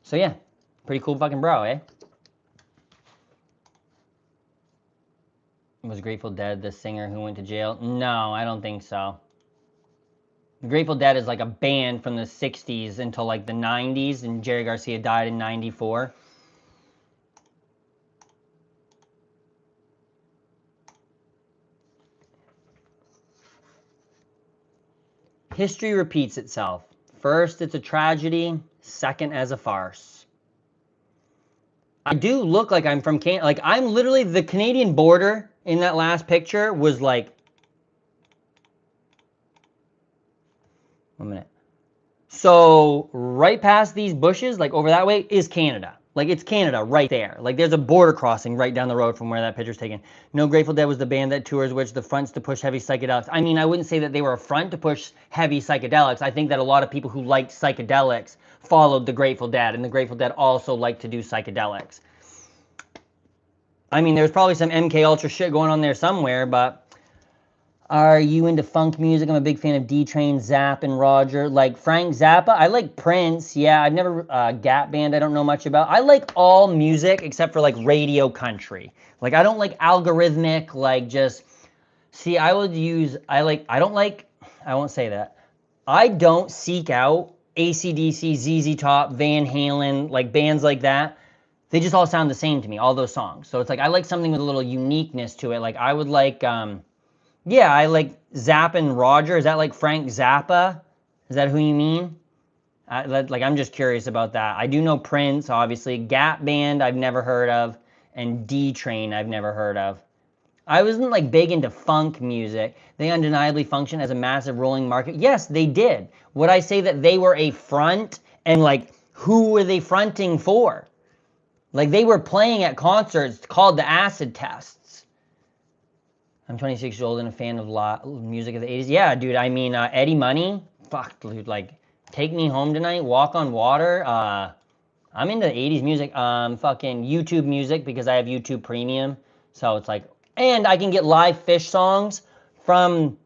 So yeah, pretty cool fucking bro, eh? Was Grateful Dead the singer who went to jail? No, I don't think so. Grateful Dead is like a band from the 60s until like the 90s, and Jerry Garcia died in 94. History repeats itself. First, it's a tragedy. Second, as a farce. I do look like I'm from Canada. Like, I'm literally, the Canadian border in that last picture was like, 1 minute. So right past these bushes, like over that way, is Canada. Like, it's Canada right there. Like, there's a border crossing right down the road from where that picture's taken. No, Grateful Dead was the band that tours which the fronts to push heavy psychedelics. I mean, I wouldn't say that they were a front to push heavy psychedelics. I think that a lot of people who liked psychedelics followed the Grateful Dead, and the Grateful Dead also liked to do psychedelics. I mean, there's probably some MK Ultra shit going on there somewhere, but are you into funk music? I'm a big fan of D-Train, Zapp, and Roger. Like Frank Zappa. I like Prince. Yeah, I've never... Gap Band, I don't know much about. I like all music except for, like, radio country. Like, I don't like algorithmic, like, just... See, I would use... I don't like... I won't say that. I don't seek out AC/DC, ZZ Top, Van Halen, like, bands like that. They just all sound the same to me, all those songs. So it's like, I like something with a little uniqueness to it. Like, I would like... Yeah, I like Zapp and Roger. Is that like Frank Zappa? Is that who you mean? I'm just curious about that. I do know Prince, obviously. Gap Band, I've never heard of. And D-Train, I've never heard of. I wasn't like big into funk music. They undeniably function as a massive rolling market. Yes, they did. Would I say that they were a front? And like, who were they fronting for? Like, they were playing at concerts called the Acid Tests. I'm 26 years old and a fan of music of the 80s. Yeah, dude, I mean, Eddie Money, fuck, dude, like, Take Me Home Tonight, Walk on Water. I'm into 80s music. Fucking YouTube music because I have YouTube Premium. So it's like, and I can get live Fish songs from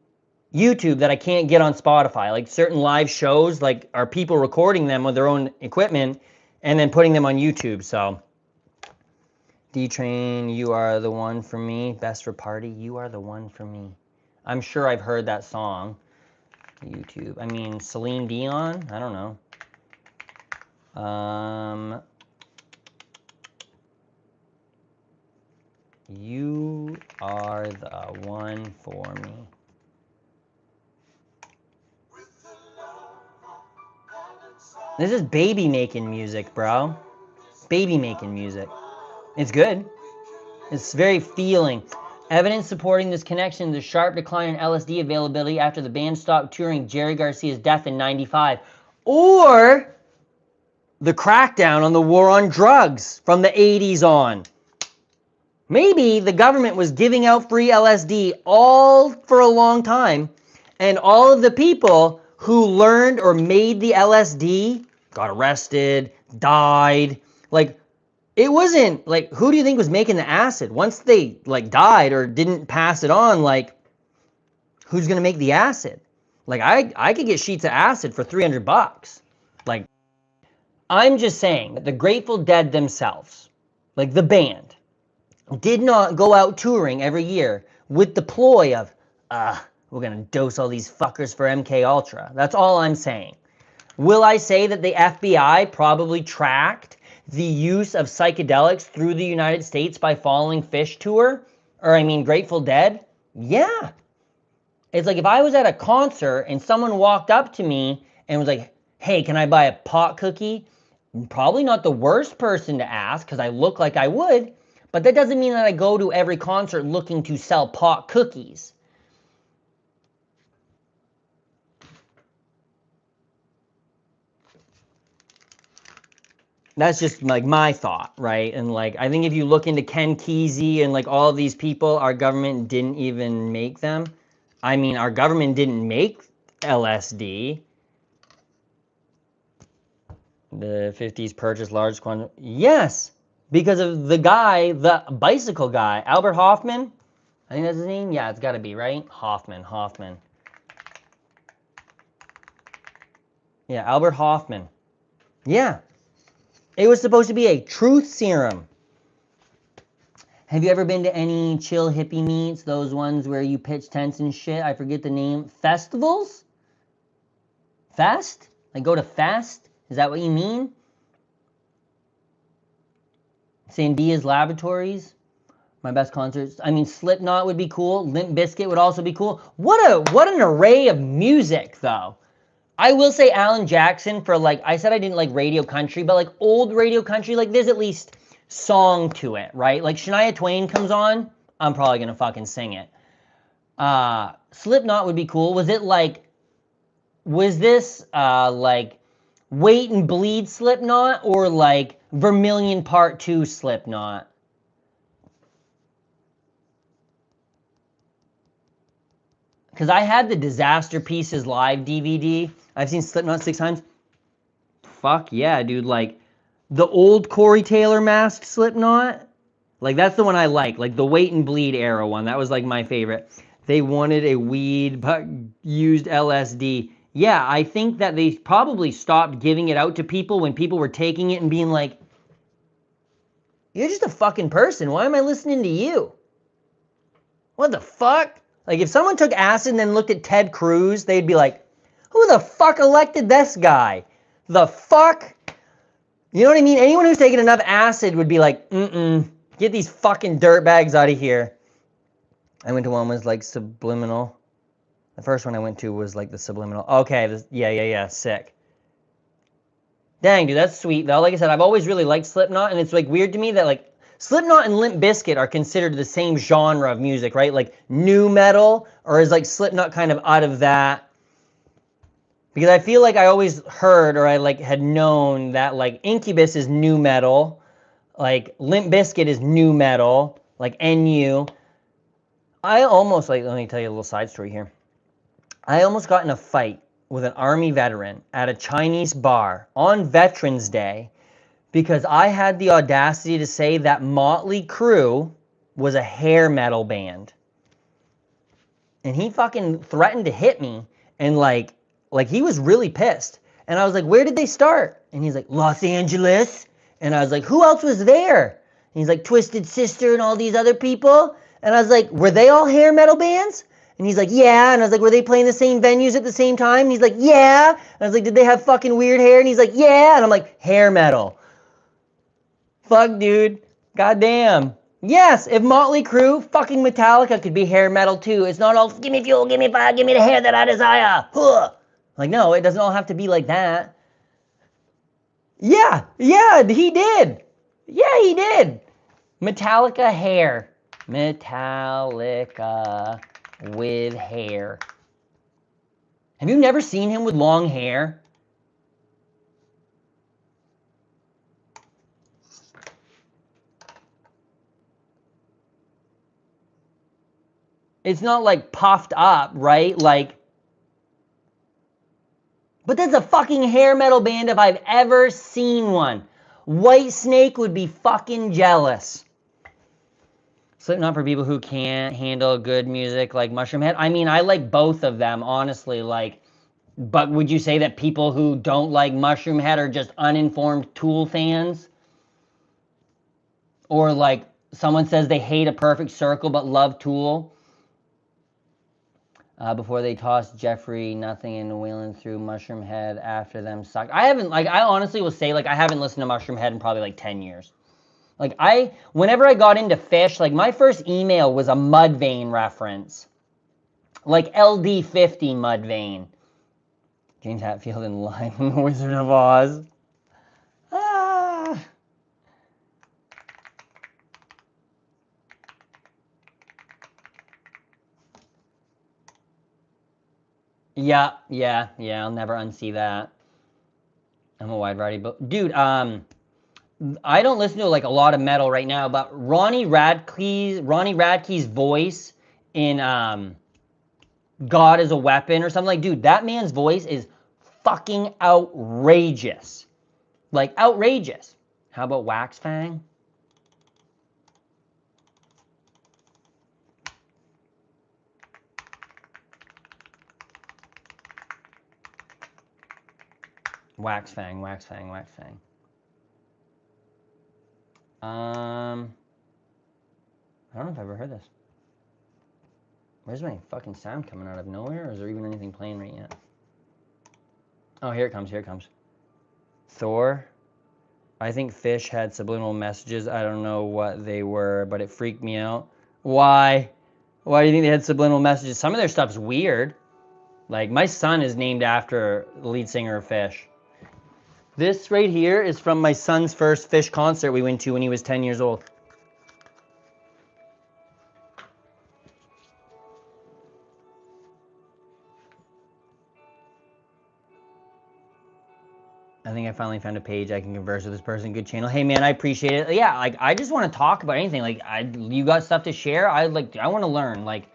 YouTube that I can't get on Spotify. Like, certain live shows, like, are people recording them with their own equipment and then putting them on YouTube, so... D-Train, You Are the One for Me. Best for Party, You Are the One for Me. I'm sure I've heard that song. YouTube. I mean, Celine Dion? I don't know. You Are the One for Me. This is baby making music, bro. Baby making music. It's good. It's very feeling. Evidence supporting this connection, the sharp decline in LSD availability after the band stopped touring Jerry Garcia's death in 95. Or the crackdown on the war on drugs from the 80s on. Maybe the government was giving out free LSD all for a long time, and all of the people who learned or made the LSD got arrested, died. Like, it wasn't, like, who do you think was making the acid? Once they, like, died or didn't pass it on, like, who's going to make the acid? Like, I could get sheets of acid for $300. Like, I'm just saying that the Grateful Dead themselves, like the band, did not go out touring every year with the ploy of, we're going to dose all these fuckers for MK Ultra. That's all I'm saying. Will I say that the FBI probably tracked the use of psychedelics through the United States by following Phish tour? Or, I mean, Grateful Dead? Yeah. It's like if I was at a concert and someone walked up to me and was like, hey, can I buy a pot cookie? Probably not the worst person to ask because I look like I would, but that doesn't mean that I go to every concert looking to sell pot cookies. That's just like my thought, right? And like, I think if you look into Ken Kesey and like all of these people, our government didn't even make them. I mean, our government didn't make LSD. The 50s purchased large quantity. Yes, because of the guy, the bicycle guy, Albert Hoffman. I think that's his name. Yeah, it's got to be, right? Hoffman. Yeah, Albert Hoffman. Yeah. It was supposed to be a truth serum. Have you ever been to any chill hippie meets? Those ones where you pitch tents and shit? I forget the name. Festivals? Fest? Like go to Fest? Is that what you mean? Sandia's Laboratories? My best concerts. I mean, Slipknot would be cool. Limp Bizkit would also be cool. What an array of music, though. I will say Alan Jackson for like, I said I didn't like radio country, but like old radio country, like there's at least song to it, right? Like Shania Twain comes on, I'm probably gonna fucking sing it. Slipknot would be cool. Was this like Wait and Bleed Slipknot or like Vermilion Part 2 Slipknot? Because I had the Disaster Pieces live DVD. I've seen Slipknot 6 times. Fuck yeah, dude. Like, the old Corey Taylor masked Slipknot, like, that's the one I like the Wait and Bleed era one. That was, like, my favorite. They wanted a weed, but used LSD. Yeah, I think that they probably stopped giving it out to people when people were taking it and being like, you're just a fucking person. Why am I listening to you? What the fuck? Like, if someone took acid and then looked at Ted Cruz, they'd be like, who the fuck elected this guy? The fuck? You know what I mean? Anyone who's taken enough acid would be like, get these fucking dirtbags out of here. I went to one was like Subliminal. The first one I went to was like the Subliminal. Okay, yeah, sick. Dang, dude, that's sweet though. Like I said, I've always really liked Slipknot, and it's like weird to me that like Slipknot and Limp Bizkit are considered the same genre of music, right? Like nu metal, or is like Slipknot kind of out of that? Because I feel like I always heard or I like had known that like Incubus is nu metal, like Limp Bizkit is nu metal, like NU. I almost like, let me tell you a little side story here. I almost got in a fight with an Army veteran at a Chinese bar on Veterans Day because I had the audacity to say that Motley Crue was a hair metal band. And he fucking threatened to hit me, and like he was really pissed. And I was like, where did they start? And he's like, Los Angeles. And I was like, who else was there? And he's like, Twisted Sister and all these other people. And I was like, were they all hair metal bands? And he's like, yeah. And I was like, were they playing the same venues at the same time? And he's like, yeah. And I was like, did they have fucking weird hair? And he's like, yeah. And I'm like, hair metal. Fuck, dude. Goddamn. Yes, if Motley Crue, fucking Metallica could be hair metal too. It's not all, give me fuel, give me fire, give me the hair that I desire. Huh. Like, no, it doesn't all have to be like that. Yeah, he did. Yeah, he did. Metallica hair. Metallica with hair. Have you never seen him with long hair? It's not like puffed up, right? Like, but that's a fucking hair metal band if I've ever seen one. White Snake would be fucking jealous. Slipknot for people who can't handle good music like Mushroomhead. I mean, I like both of them, honestly. Like, but would you say that people who don't like Mushroomhead are just uninformed Tool fans? Or like someone says they hate A Perfect Circle but love Tool? Before they tossed Jeffrey Nothing and Wheeling Through Mushroomhead after them sucked. I haven't, like, I honestly will say, like, I haven't listened to Mushroomhead in probably like 10 years. Like, whenever I got into Fish, like, my first email was a Mudvayne reference. Like, LD50 Mudvayne. James Hetfield in Lion, The Wizard of Oz. Ah. Yeah, I'll never unsee that. I'm a wide variety, but dude, I don't listen to like a lot of metal right now, but Ronnie Radke's voice in God is a Weapon or something, like, dude, that man's voice is fucking outrageous. Like, outrageous. How about Wax Fang? Wax Fang. I don't know if I've ever heard this. Where's my fucking sound coming out of nowhere, or is there even anything playing right yet? Oh, here it comes, here it comes. Thor. I think fish had subliminal messages. I don't know what they were, but it freaked me out. Why? Why do you think they had subliminal messages? Some of their stuff's weird. Like, my son is named after the lead singer of Fish. This right here is from my son's first Fish concert we went to when he was 10 years old. I think I finally found a page I can converse with this person. Good channel. Hey man, I appreciate it. Yeah, like I just want to talk about anything. Like you got stuff to share. I want to learn. Like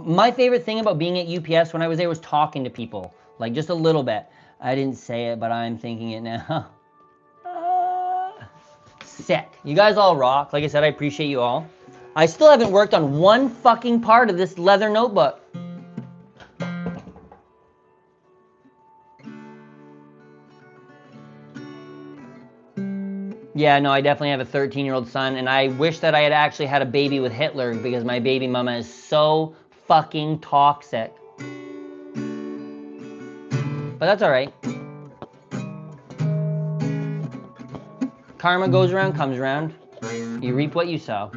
my favorite thing about being at UPS when I was there was talking to people. Like just a little bit. I didn't say it, but I'm thinking it now. Sick. You guys all rock. Like I said, I appreciate you all. I still haven't worked on one fucking part of this leather notebook. Yeah, no, I definitely have a 13-year-old son, and I wish that I had actually had a baby with Hitler because my baby mama is so fucking toxic. But that's all right. Karma goes around, comes around. You reap what you sow.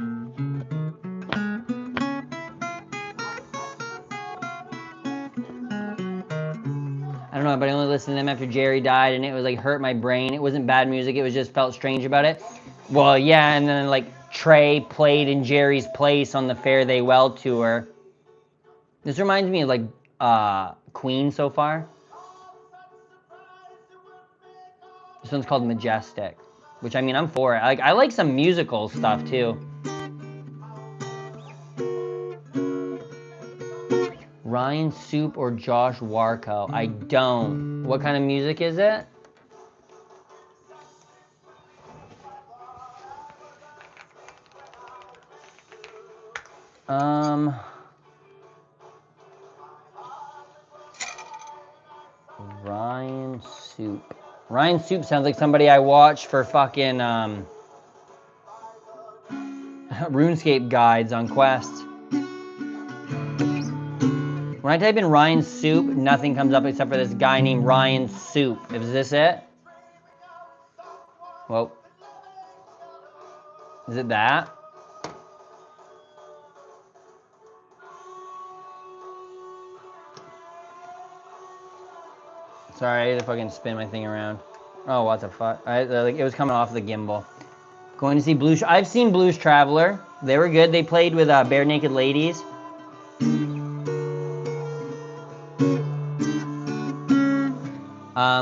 I don't know, but I only listened to them after Jerry died, and it was like hurt my brain. It wasn't bad music, it was just felt strange about it. Well, yeah, and then like Trey played in Jerry's place on the Fare They Well tour. This reminds me of like Queen so far. This one's called Majestic, which I mean, I'm for it. Like, I like some musical stuff too. Ryan Soup or Josh Warko? I don't. What kind of music is it? Ryan Soup. Ryan Soup sounds like somebody I watch for fucking RuneScape guides on Quest. When I type in Ryan Soup, nothing comes up except for this guy named Ryan Soup. Is this it? Well, is it that? Sorry, I had to fucking spin my thing around. Oh, what the fuck? Like, it was coming off the gimbal. Going to see Blues. I've seen Blues Traveler. They were good. They played with Bare Naked Ladies.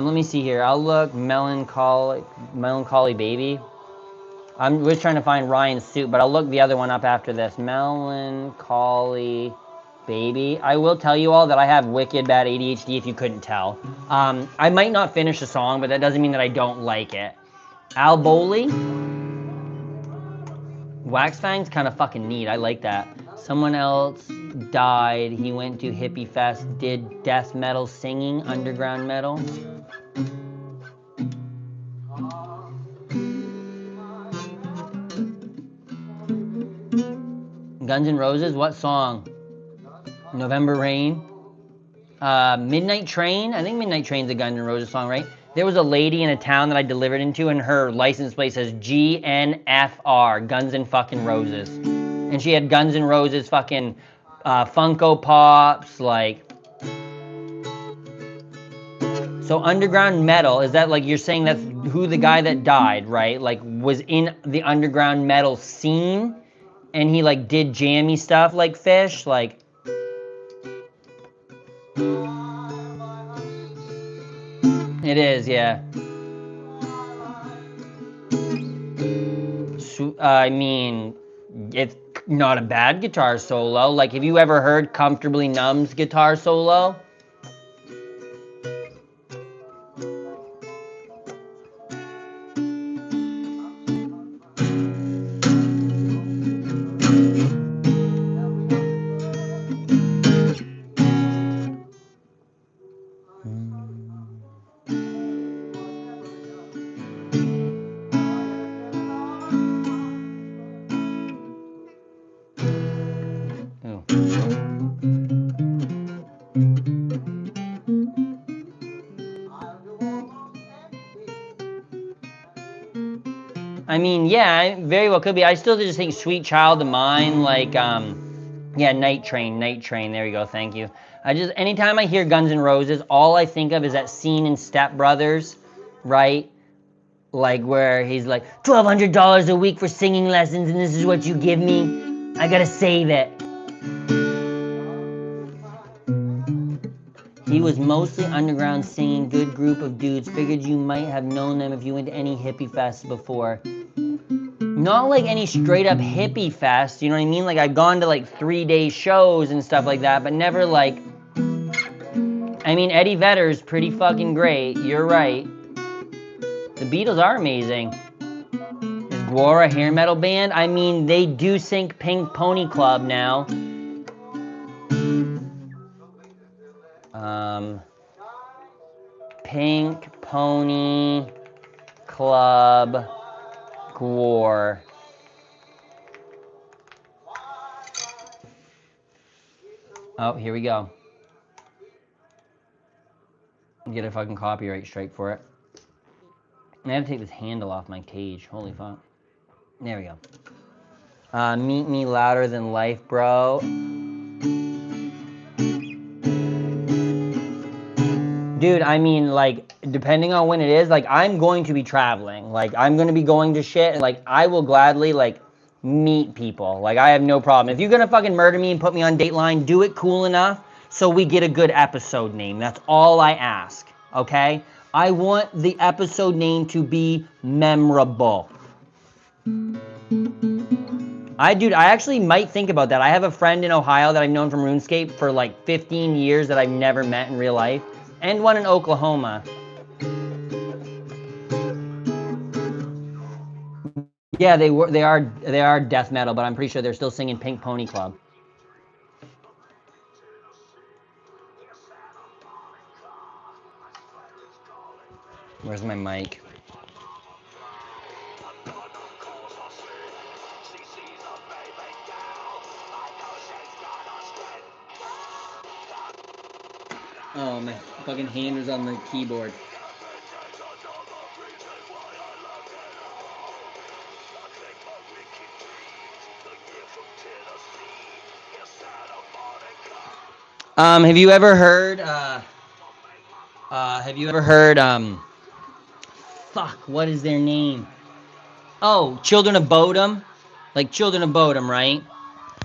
Let me see here. I'll look Melancholy Baby. I'm just trying to find Ryan's Soup, but I'll look the other one up after this. Melancholy Baby. I will tell you all that I have wicked bad ADHD if you couldn't tell. I might not finish a song, but that doesn't mean that I don't like it. Al Bowley. Wax Fang's kind of fucking neat. I like that. Someone else died. He went to Hippie Fest, did death metal singing, underground metal. Guns N' Roses, what song? November Rain. Midnight Train. I think Midnight Train's a Guns N' Roses song, right? There was a lady in a town that I delivered into, and her license plate says GNFR, Guns N' fucking Roses. And she had Guns N' Roses fucking Funko Pops, like. So underground metal, is that like you're saying that's who the guy that died, right? Like was in the underground metal scene, and he like did jammy stuff like Fish, like. It is, yeah. So, I mean, it's not a bad guitar solo. Like, have you ever heard Comfortably Numb's guitar solo? I mean, yeah, very well could be. I still just think Sweet Child of Mine, like, yeah, Night Train, there you go, thank you. Anytime I hear Guns N' Roses, all I think of is that scene in Step Brothers, right? Like where he's like, $1,200 a week for singing lessons and this is what you give me? I gotta save it. He was mostly underground singing, good group of dudes. Figured you might have known them if you went to any hippie fests before. Not like any straight up hippie fest, you know what I mean? Like I've gone to like 3-day shows and stuff like that, but never like, I mean, Eddie Vedder's pretty fucking great, you're right. The Beatles are amazing. Is Gwar a hair metal band? I mean, they do sing Pink Pony Club now. Pink Pony Club Gwar. Oh, here we go. Get a fucking copyright strike for it. I have to take this handle off my cage. Holy fuck. There we go. Meet Me Louder Than Life, bro. Dude, I mean, like, depending on when it is, like, I'm going to be traveling. Like, I'm going to be going to shit, and, like, I will gladly, like, meet people. Like, I have no problem. If you're going to fucking murder me and put me on Dateline, do it cool enough so we get a good episode name. That's all I ask, okay? I want the episode name to be memorable. Dude, I actually might think about that. I have a friend in Ohio that I've known from RuneScape for like 15 years that I've never met in real life, and one in Oklahoma. Yeah, they are death metal, but I'm pretty sure they're still singing Pink Pony Club. Where's my mic? Oh, my fucking hand was on the keyboard. Have you ever heard, fuck, what is their name? Oh, Children of Bodom? Like Children of Bodom, right?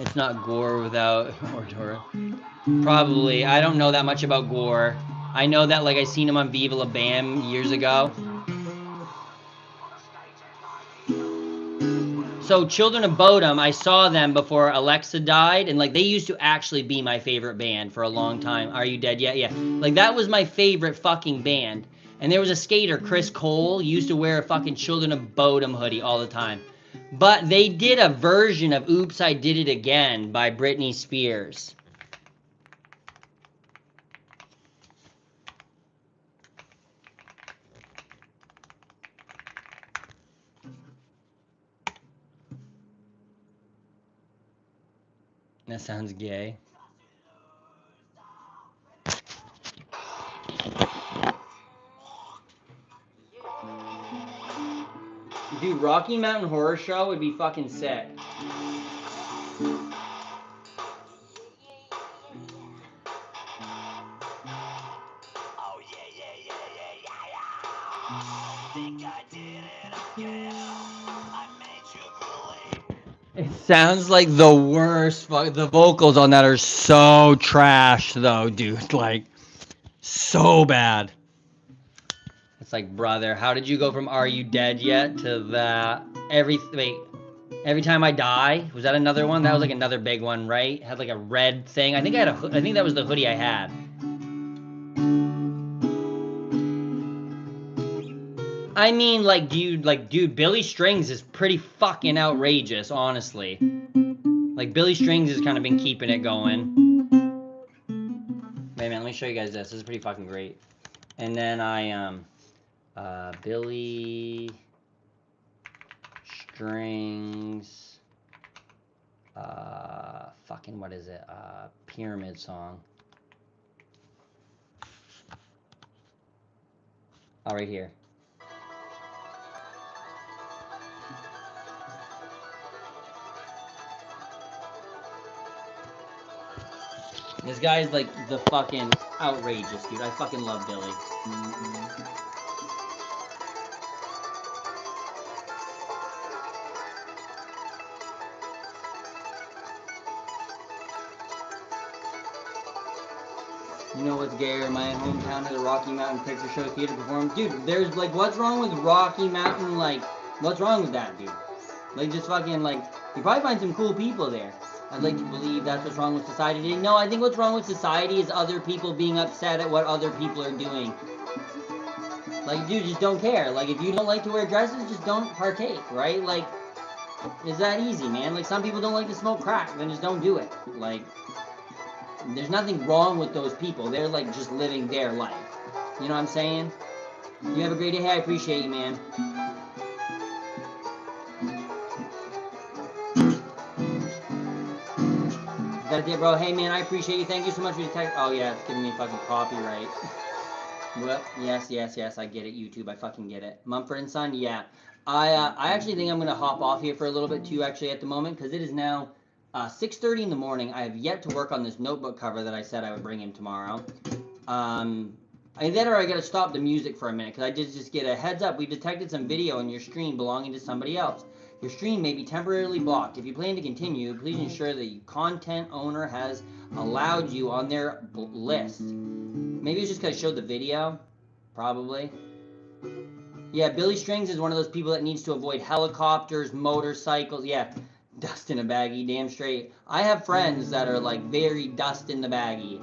It's not Gore without Ordora. Probably. I don't know that much about Gore. I know that, like, I seen him on Viva La Bam years ago. So Children of Bodom, I saw them before Alexa died, and like they used to actually be my favorite band for a long time. Are You Dead Yet? Yeah. Like that was my favorite fucking band. And there was a skater, Chris Cole, used to wear a fucking Children of Bodom hoodie all the time. But they did a version of Oops, I Did It Again by Britney Spears. That sounds gay. Dude, Rocky Mountain Horror Show would be fucking sick. It sounds like the worst. The vocals on that are so trash, though, dude. Like, so bad. It's like, brother, how did you go from Are You Dead Yet to that? Every Time I Die, was that another one? That was like another big one, right? It had like a red thing. I think that was the hoodie I had. I mean, like, dude, Billy Strings is pretty fucking outrageous, honestly. Like, Billy Strings has kind of been keeping it going. Wait a minute, let me show you guys this. This is pretty fucking great. And then Billy Strings, fucking, what is it? Pyramid Song. Oh, right here. This guy's like the fucking outrageous, dude. I fucking love Billy. You know what's gay? My hometown is a Rocky Mountain Picture Show Theater performance. Dude, there's like, what's wrong with Rocky Mountain? Like, what's wrong with that, dude? Like, just fucking, like, you probably find some cool people there. I'd like to believe that's what's wrong with society today. No, I think what's wrong with society is other people being upset at what other people are doing. Like, dude, just don't care. Like, if you don't like to wear dresses, just don't partake, right? Like, it's that easy, man. Like, some people don't like to smoke crack, then just don't do it. Like, there's nothing wrong with those people. They're, like, just living their life. You know what I'm saying? You have a great day. Hey, I appreciate you, man. Got it, bro. Hey, man, I appreciate you. Thank you so much for your text. Oh, yeah, it's giving me fucking copyright. Well, yes, I get it, YouTube. I fucking get it. Mumford & Son, yeah. I actually think I'm going to hop off here for a little bit, too, actually, at the moment, because it is now 6:30 in the morning. I have yet to work on this notebook cover that I said I would bring him tomorrow. Either I got to stop the music for a minute, because I just get a heads up. We detected some video in your stream belonging to somebody else. Your stream may be temporarily blocked. If you plan to continue, please ensure the content owner has allowed you on their list. Maybe it's just because I showed the video. Probably. Yeah, Billy Strings is one of those people that needs to avoid helicopters, motorcycles. Yeah, dust in a baggie, damn straight. I have friends that are like very dust in the baggie.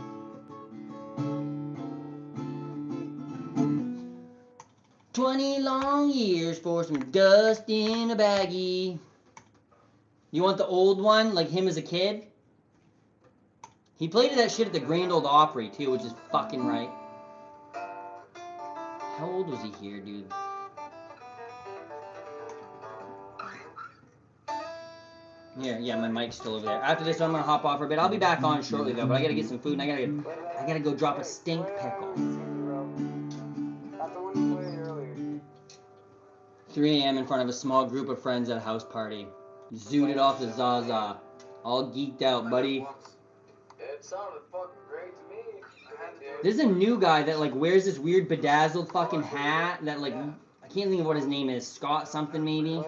"20 long years for some dust in a baggie." You want the old one, like him as a kid? He played that shit at the Grand Ole Opry too, which is fucking right. How old was he here, dude? Yeah, my mic's still over there. After this, I'm gonna hop off for a bit. I'll be back on shortly though, but I gotta get some food and I gotta go drop a stink pickle. 3 a.m. in front of a small group of friends at a house party. Zooted off the Zaza. All geeked out, buddy. It sounded fucking great to me. There's a new guy that like wears this weird bedazzled fucking hat that like I can't think of what his name is. Scott something maybe.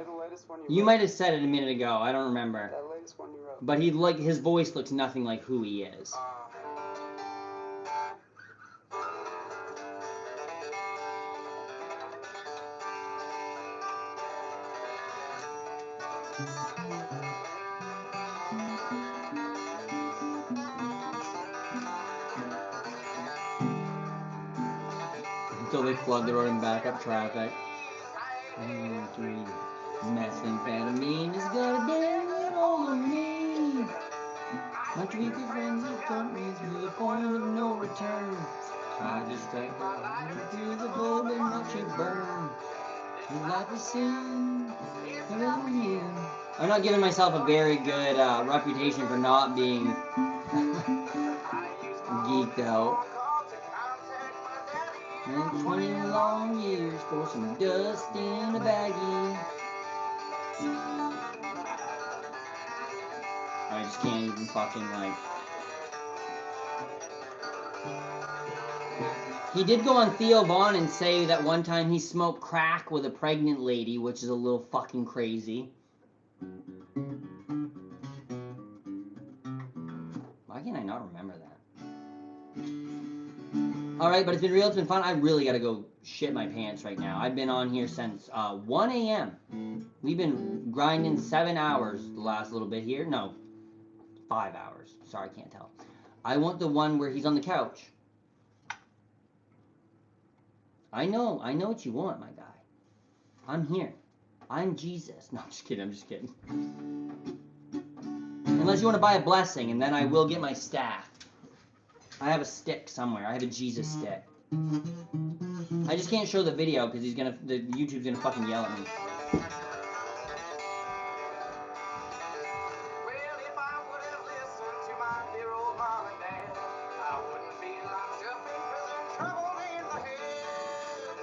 You might have said it a minute ago. I don't remember. That latest one you wrote. But he like his voice looks nothing like who he is. Until they flood the road and back up traffic. Methamphetamine is gonna get all of me. My tweaker friends have taught me to the point of no return. I just take my life to the gold and watch it burn. Life is sin, I'm not giving myself a very good reputation for not being geeked out. And 20 long years for some dust in a baggie. I just can't even fucking like. He did go on Theo Vaughn and say that one time he smoked crack with a pregnant lady, which is a little fucking crazy. Why can't I not remember that? Alright, but it's been real, it's been fun. I really gotta go shit my pants right now. I've been on here since 1 a.m. We've been grinding 7 hours the last little bit here. No, 5 hours. Sorry, I can't tell. I want the one where he's on the couch. I know what you want, my guy. I'm here. I'm Jesus. No, I'm just kidding. Unless you want to buy a blessing, and then I will get my staff. I have a stick somewhere. I have a Jesus stick. I just can't show the video because the YouTube's gonna fucking yell at me. Well, if I would have listened to my dear old mom and dad, I wouldn't be locked up in prison, trouble in the head.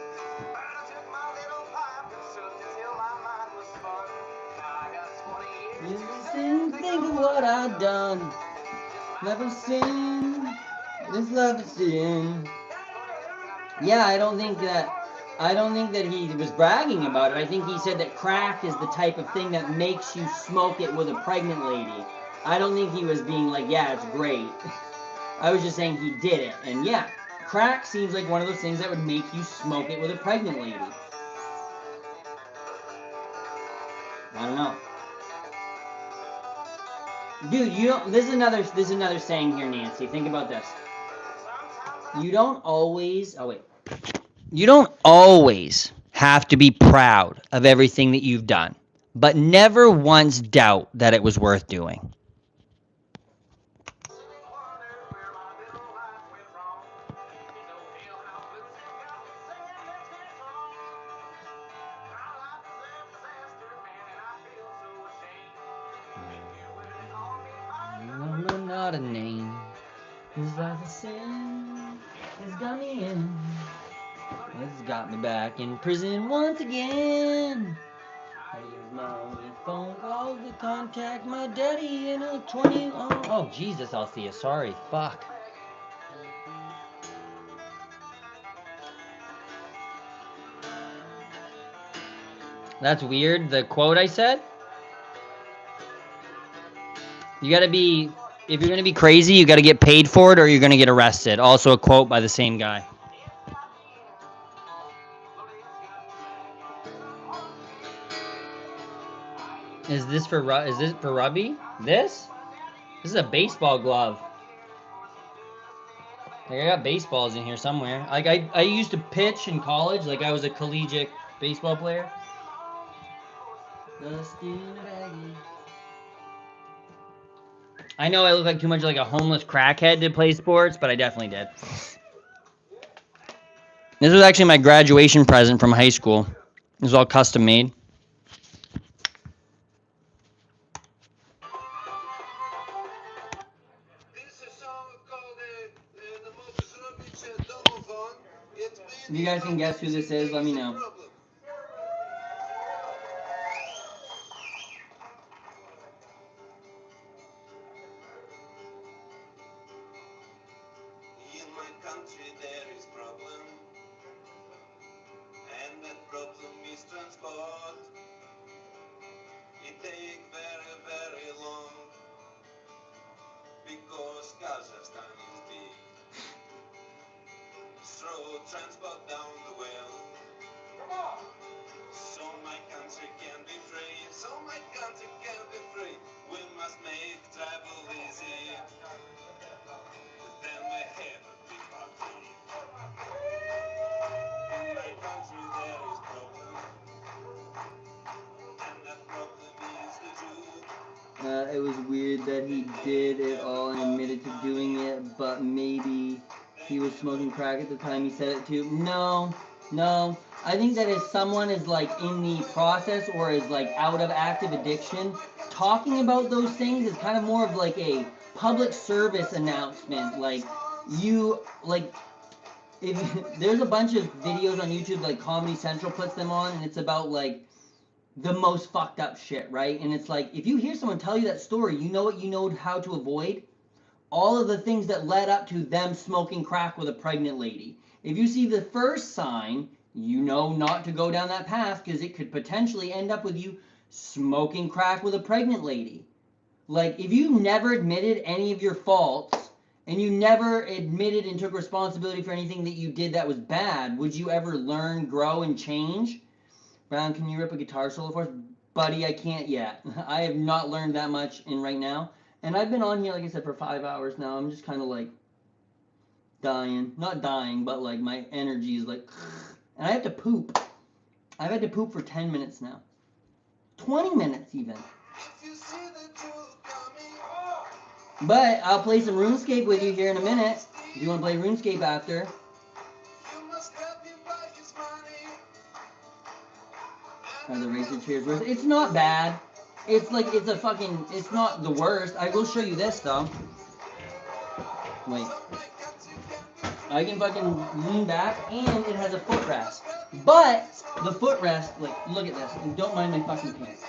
But I took my little pipe and sucked it till my mind was spun. Now I got 20 years to Think of what I've done. Love is sin. This love is sin. Yeah, I don't think that he was bragging about it. I think he said that crack is the type of thing that makes you smoke it with a pregnant lady. I don't think he was being like, yeah, it's great. I was just saying he did it. And yeah, crack seems like one of those things that would make you smoke it with a pregnant lady. I don't know. Dude, you don't this is another saying here, Nancy. Think about this. You don't always You don't always have to be proud of everything that you've done, but never once doubt that it was worth doing. I'm not a name. It's like a sin. It's got me in. It's got me back in prison once again. I use my only phone call to contact my daddy in a 20. Oh, Jesus, Althea. Sorry. Fuck. That's weird. The quote I said? You gotta be. If you're gonna be crazy, you gotta get paid for it or you're gonna get arrested. Also, a quote by the same guy. Is this for rugby? This is a baseball glove. Like I got baseballs in here somewhere. Like I used to pitch in college. Like I was a collegiate baseball player. I know I look like too much like a homeless crackhead to play sports, but I definitely did. This was actually my graduation present from high school. It was all custom made. If you guys can guess who this is, let me know. In my country there is problem, and that problem is transport. It takes very, very long, because Kazakhstan is big. Throw transport down the well, so my country can be free, so my country can be free. We must make travel easy, then we have a big party. In my country there is problem, and that problem is the Jew. It was weird that he did it all and admitted to doing it, but maybe he was smoking crack at the time he said it too. No. I think that if someone is like in the process or is like out of active addiction, talking about those things is kind of more of like a public service announcement. Like if there's a bunch of videos on YouTube, like Comedy Central puts them on, and it's about like the most fucked up shit, right? And it's like, if you hear someone tell you that story, you know how to avoid all of the things that led up to them smoking crack with a pregnant lady. If you see the first sign, you know not to go down that path because it could potentially end up with you smoking crack with a pregnant lady. Like, if you never admitted any of your faults and you never admitted and took responsibility for anything that you did that was bad, would you ever learn, grow, and change? Brown, can you rip a guitar solo for us? Buddy, I can't yet. I have not learned that much in right now. And I've been on here, like I said, for 5 hours now. I'm just kind of like dying. Not dying, but like my energy is like... And I have to poop. I've had to poop for 10 minutes now. 20 minutes even. But I'll play some RuneScape with you here in a minute. If you want to play RuneScape after. Are the Razor Cheers worse? It's not bad. It's like, it's not the worst. I will show you this though. Wait. I can fucking lean back and it has a footrest. But the footrest, like, look at this. And don't mind my fucking pants.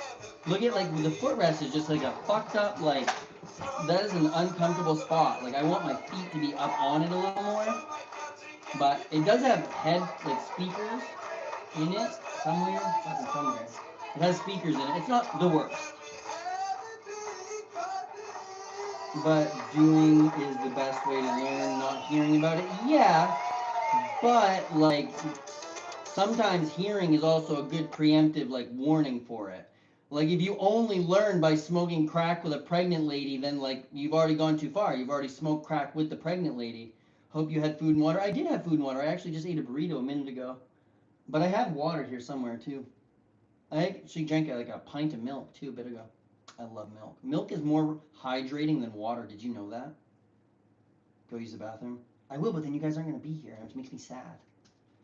Look at, like, the footrest is just like a fucked up, like, that is an uncomfortable spot. Like I want my feet to be up on it a little more. But it does have head like speakers in it somewhere. Fucking somewhere. It has speakers in it. It's not the worst. But doing is the best way to learn, not hearing about it. Yeah, but like sometimes hearing is also a good preemptive like warning for it. Like if you only learn by smoking crack with a pregnant lady, then like you've already gone too far. You've already smoked crack with the pregnant lady. Hope you had food and water. I did have food and water. I actually just ate a burrito a minute ago. But I have water here somewhere too. I actually drank like a pint of milk too a bit ago. I love milk. Milk is more hydrating than water. Did you know that? Go use the bathroom. I will, but then you guys aren't going to be here, which makes me sad.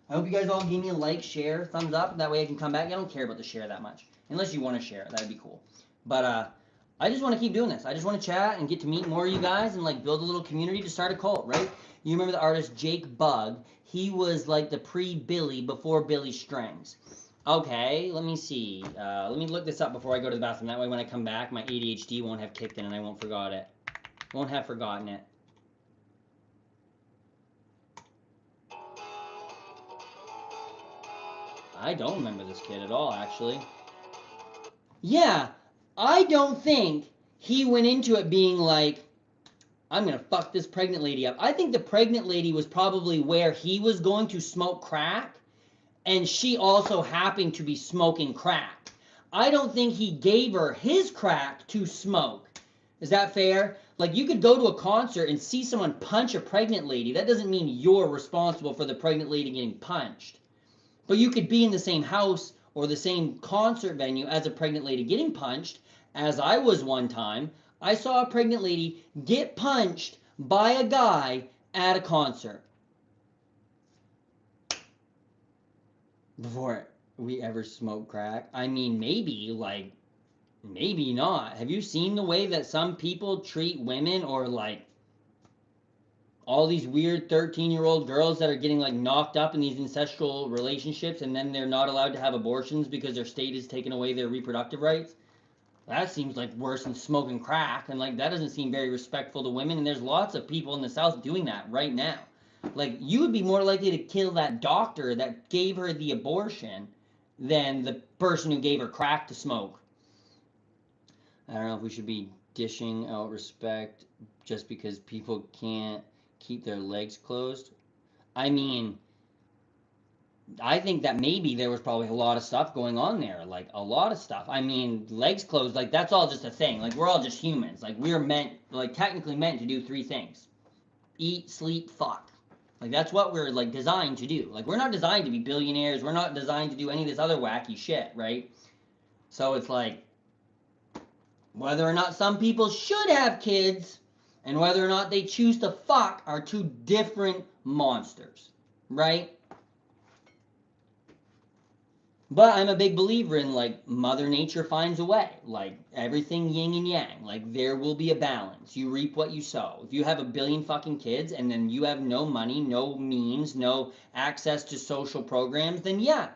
I hope you guys all give me a like, share, thumbs up. That way I can come back. I don't care about the share that much. Unless you want to share it. That would be cool. But I just want to keep doing this. I just want to chat and get to meet more of you guys and like build a little community to start a cult, right? You remember the artist Jake Bugg? He was like the pre-Billy before Billy Strings. Okay, let me see. Let me look this up before I go to the bathroom. That way when I come back, my ADHD won't have kicked in and I won't have forgotten it. I don't remember this kid at all, actually. Yeah, I don't think he went into it being like, I'm gonna fuck this pregnant lady up. I think the pregnant lady was probably where he was going to smoke crack, and she also happened to be smoking crack. I don't think he gave her his crack to smoke. Is that fair? Like, you could go to a concert and see someone punch a pregnant lady. That doesn't mean you're responsible for the pregnant lady getting punched. But you could be in the same house or the same concert venue as a pregnant lady getting punched, as I was one time. I saw a pregnant lady get punched by a guy at a concert. Before we ever smoked crack. I mean, maybe, like, maybe not. Have you seen the way that some people treat women, or like all these weird 13-year-old girls that are getting like knocked up in these incestual relationships and then they're not allowed to have abortions because their state has taken away their reproductive rights? That seems like worse than smoking crack, and like that doesn't seem very respectful to women, and there's lots of people in the South doing that right now. Like, you would be more likely to kill that doctor that gave her the abortion than the person who gave her crack to smoke. I don't know if we should be dishing out respect just because people can't keep their legs closed. I mean, I think that maybe there was probably a lot of stuff going on there, like a lot of stuff. I mean, legs closed, like that's all just a thing. Like, we're all just humans. Like, we're meant, like technically meant to do 3 things: eat, sleep, fuck. Like, that's what we're like designed to do. Like, we're not designed to be billionaires. We're not designed to do any of this other wacky shit, right? So it's like, whether or not some people should have kids and whether or not they choose to fuck are 2 different monsters, right? But I'm a big believer in, like, Mother Nature finds a way. Like, everything yin and yang. Like, there will be a balance. You reap what you sow. If you have a billion fucking kids and then you have no money, no means, no access to social programs, then yeah,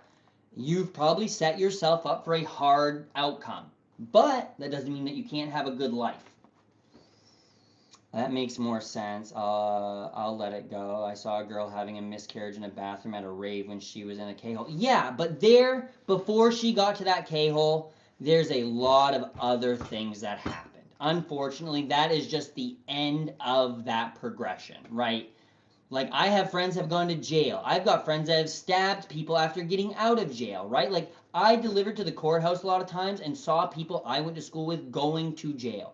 you've probably set yourself up for a hard outcome. But that doesn't mean that you can't have a good life. That makes more sense. I'll let it go. I saw a girl having a miscarriage in a bathroom at a rave when she was in a K-hole. Yeah, but there, before she got to that K-hole, there's a lot of other things that happened. Unfortunately, that is just the end of that progression, right? Like, I have friends have gone to jail. I've got friends that have stabbed people after getting out of jail, right? Like, I delivered to the courthouse a lot of times and saw people I went to school with going to jail.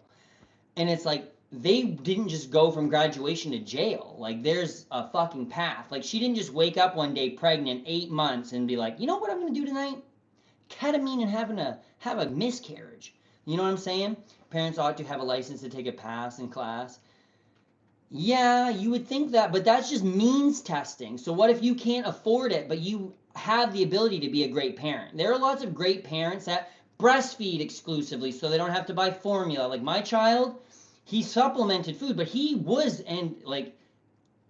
And it's like, they didn't just go from graduation to jail. Like, there's a fucking path. Like, she didn't just wake up one day pregnant, 8 months, and be like, you know what I'm gonna do tonight? Ketamine and have a miscarriage. You know what I'm saying? Parents ought to have a license to take a pass in class. Yeah, you would think that, but that's just means testing. So what if you can't afford it, but you have the ability to be a great parent? There are lots of great parents that breastfeed exclusively so they don't have to buy formula. Like, my child, he supplemented food, but he was and like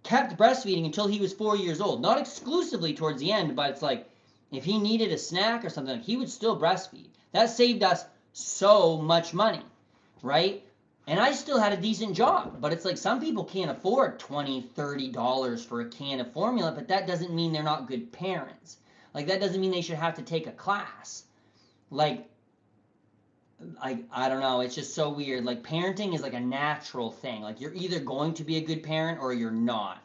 kept breastfeeding until he was 4 years old. Not exclusively towards the end, but it's like if he needed a snack or something, he would still breastfeed. That saved us so much money, right? And I still had a decent job, but it's like some people can't afford $20, $30 for a can of formula, but that doesn't mean they're not good parents. Like that doesn't mean they should have to take a class. Like I don't know, it's just so weird. Like parenting is like a natural thing. Like you're either going to be a good parent or you're not.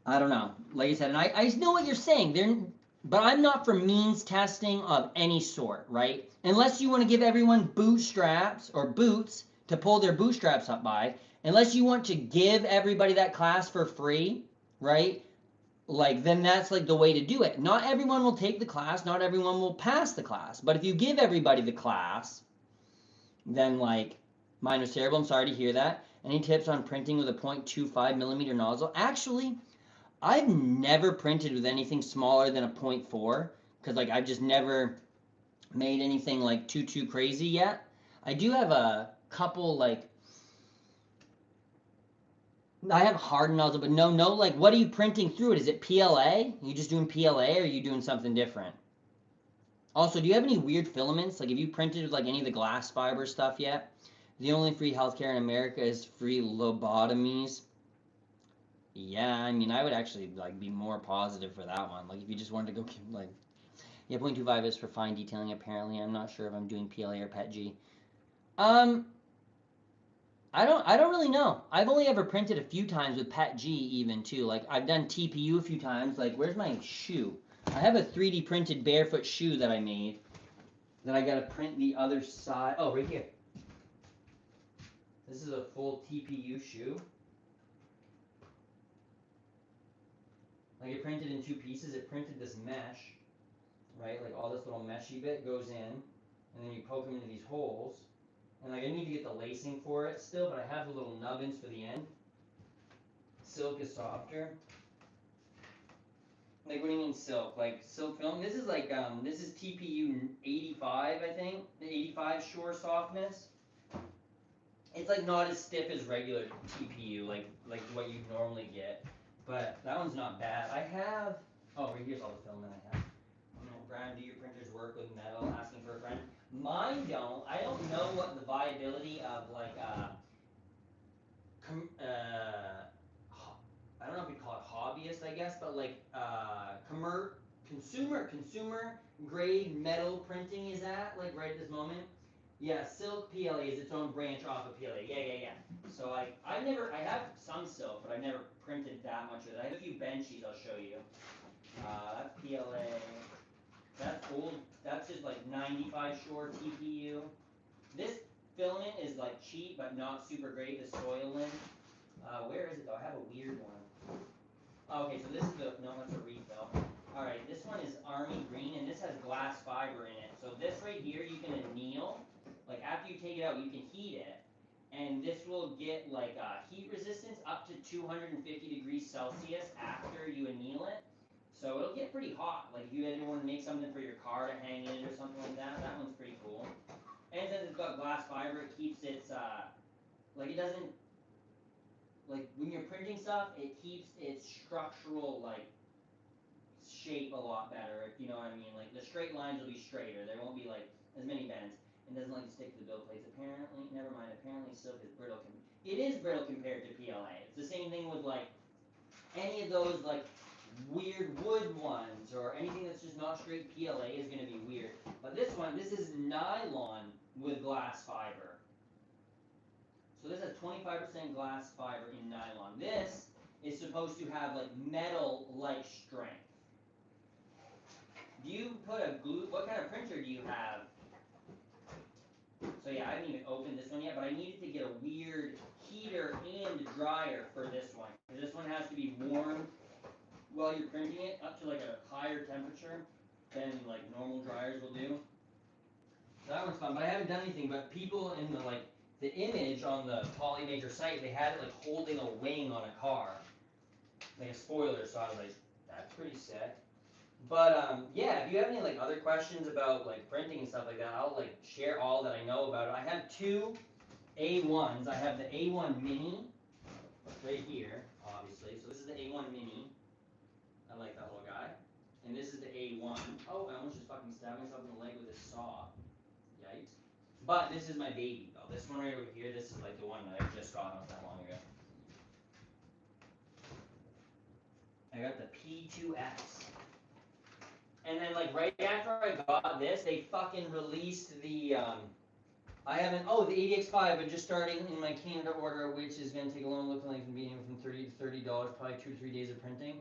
I don't know. Like I said, and I know what you're saying. But I'm not for means testing of any sort, right? Unless you want to give everyone bootstraps or boots to pull their bootstraps up by. Unless you want to give everybody that class for free, right? Like then that's like the way to do it. Not everyone will take the class, not everyone will pass the class. But if you give everybody the class, then like mine was terrible. I'm sorry to hear that. Any tips on printing with a 0.25 millimeter nozzle? Actually, I've never printed with anything smaller than a 0.4 because like I've just never made anything like too crazy yet. I do have a couple like I have hard nozzle, but no like what are you printing through it? Is it PLA? Are you just doing PLA or are you doing something different? Also, do you have any weird filaments? Like have you printed with like any of the glass fiber stuff yet? The only free healthcare in America is free lobotomies. Yeah, I mean, I would actually like be more positive for that one. Like, if you just wanted to go like, yeah, 0.25 is for fine detailing. Apparently, I'm not sure if I'm doing PLA or PETG. Um, I don't really know. I've only ever printed a few times with PETG even too. Like I've done TPU a few times. Like, where's my shoe? I have a 3D printed barefoot shoe that I made. That I gotta print the other side. Oh, right here. This is a full TPU shoe. Like it printed in two pieces. It printed this mesh, right? Like all this little meshy bit goes in, and then you poke them into these holes. And like I need to get the lacing for it still, but I have the little nubbins for the end. Silk is softer. Like what do you mean silk? Like silk film? This is like this is TPU 85, I think. The 85 Shore softness. It's like not as stiff as regular TPU, like what you normally get. But that one's not bad. I have right here's all the film that I have. Brian, do your printers work with metal? Asking for a friend. Mine don't. I don't know what the viability of like I don't know if we call it hobbyist, I guess, but like consumer grade metal printing is at like right at this moment. Yeah, silk PLA is its own branch off of PLA. Yeah. So I have some silk, but I've never printed that much of it. I have a few benchies I'll show you. That's PLA. That's old. That's just like 95 Shore TPU. This filament is like cheap, but not super great. The Soylent. Where is it though? I have a weird one. Okay, so this is that's a refill. All right, this one is Army Green, and this has glass fiber in it. So this right here, you can anneal. Like after you take it out, you can heat it, and this will get like heat resistance up to 250 degrees Celsius after you anneal it. So it'll get pretty hot. Like if you ever want to make something for your car to hang in or something like that, that one's pretty cool. And since it's got glass fiber, it keeps its like it doesn't like when you're printing stuff, it keeps its structural like shape a lot better, if you know what I mean. Like the straight lines will be straighter. There won't be like as many bends. It doesn't like to stick to the build plates. Apparently, never mind. Apparently, silk is brittle. It is brittle compared to PLA. It's the same thing with like any of those like weird wood ones or anything that's just not straight PLA is going to be weird. But this one, this is nylon with glass fiber. So this has 25% glass fiber in nylon. This is supposed to have like metal-like strength. Do you put a glue? What kind of printer do you have? So yeah, I haven't even opened this one yet, but I needed to get a weird heater and dryer for this one. This one has to be warm while you're printing it up to like a higher temperature than like normal dryers will do. So that one's fun, but I haven't done anything. But people in the image on the Polymajor site, they had it like holding a wing on a car, like a spoiler. So I was like, that's pretty sick. But yeah, if you have any like other questions about like printing and stuff like that, I'll like share all that I know about it. I have two A1s. I have the A1 Mini right here, obviously. So this is the A1 Mini. I like that little guy. And this is the A1. Oh, I almost just fucking stabbed myself in the leg with this saw. Yikes. But this is my baby though. This one right over here, this is like the one that I just got not that long ago. I got the P2X. And then like right after I got this, they fucking released the I haven't the ADX5, but just starting in my Canada order, which is gonna take a long look like from being from $30 to $30, probably 2 or 3 days of printing.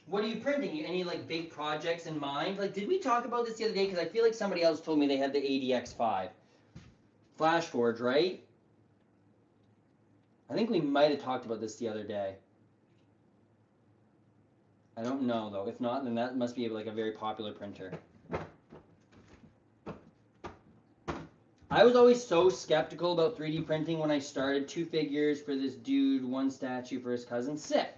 What are you printing? You any like big projects in mind? Like, did we talk about this the other day? Because I feel like somebody else told me they had the ADX5 Flash Forge, right? I think we might have talked about this the other day. I don't know though. If not, then that must be like a very popular printer. I was always so skeptical about 3D printing when I started. 2 figures for this dude, 1 statue for his cousin. Sick.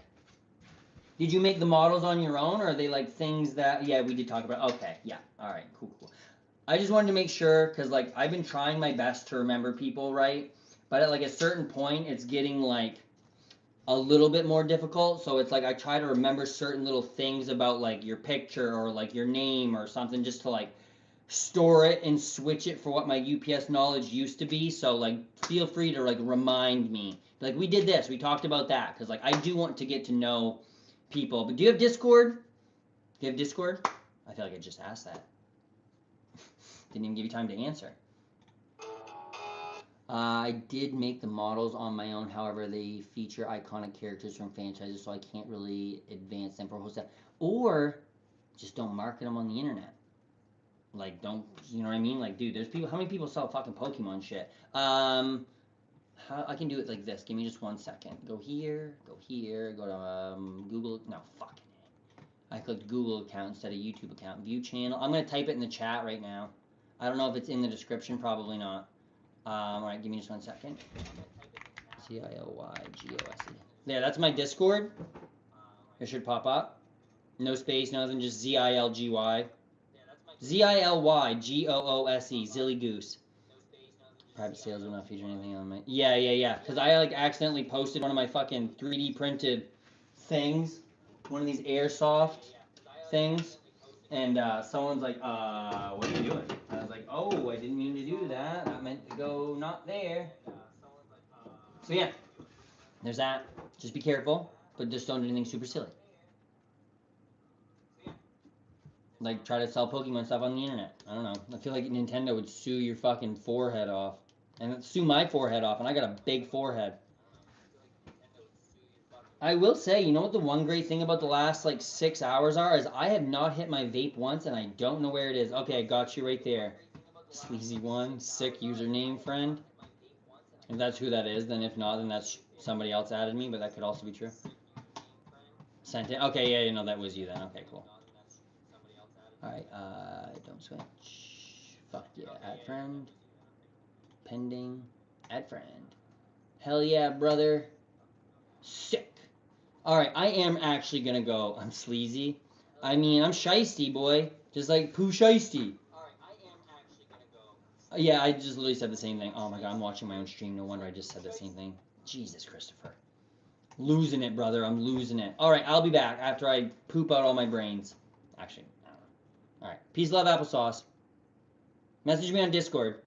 Did you make the models on your own, or are they like things that? Yeah, we did talk about. Okay, yeah, all right, cool. I just wanted to make sure because like I've been trying my best to remember people, right? But at like a certain point, it's getting like a little bit more difficult. So it's like I try to remember certain little things about like your picture or like your name or something, just to like store it and switch it for what my UPS knowledge used to be. So like feel free to like remind me. Like we did this, we talked about that, because like I do want to get to know people. But do you have Discord? Do you have Discord? I feel like I just asked that. Didn't even give you time to answer. I did make the models on my own. However, they feature iconic characters from franchises, so I can't really advance them for wholesale. Or just don't market them on the internet. Like, don't, you know what I mean? Like, dude, there's people. How many people sell fucking Pokemon shit? I can do it like this. Give me just 1 second. Go here. Go to Google. No, fucking. I clicked Google account instead of YouTube account. View channel. I'm gonna type it in the chat right now. I don't know if it's in the description. Probably not. All right, give me just 1 second. Zilygose. There, that's my Discord. It should pop up. No space, nothing. Just Zilgy. Zilygose. Zillygoose. Private sales will not feature anything on my. Yeah. Because I like accidentally posted one of my fucking 3D printed things, one of these airsoft things, and someone's like, what are you doing? I was like, oh, I didn't mean to do that. I meant to go not there. So yeah, there's that. Just be careful, but just don't do anything super silly. Like try to sell Pokemon stuff on the internet. I don't know. I feel like Nintendo would sue your fucking forehead off. And sue my forehead off, and I got a big forehead. I will say, you know what the one great thing about the last like 6 hours are is I have not hit my vape once, and I don't know where it is. Okay, I got you right there. Sleazy1, sick username friend. If that's who that is, then if not, then that's somebody else added me, but that could also be true. Sent it. Okay, yeah, you know that was you then. Okay, cool. Alright, don't switch. Fuck yeah, add friend. Pending. Add friend. Hell yeah, brother. Sick. Alright, I am actually gonna go. I'm sleazy. I mean, I'm shiesty, boy. Just like Pooh Shiesty. Yeah, I just literally said the same thing. Oh my god, I'm watching my own stream. No wonder I just said the same thing. Jesus, Christopher. Losing it, brother. I'm losing it. Alright, I'll be back after I poop out all my brains. Actually, I don't know. Alright. Peace, love, applesauce. Message me on Discord.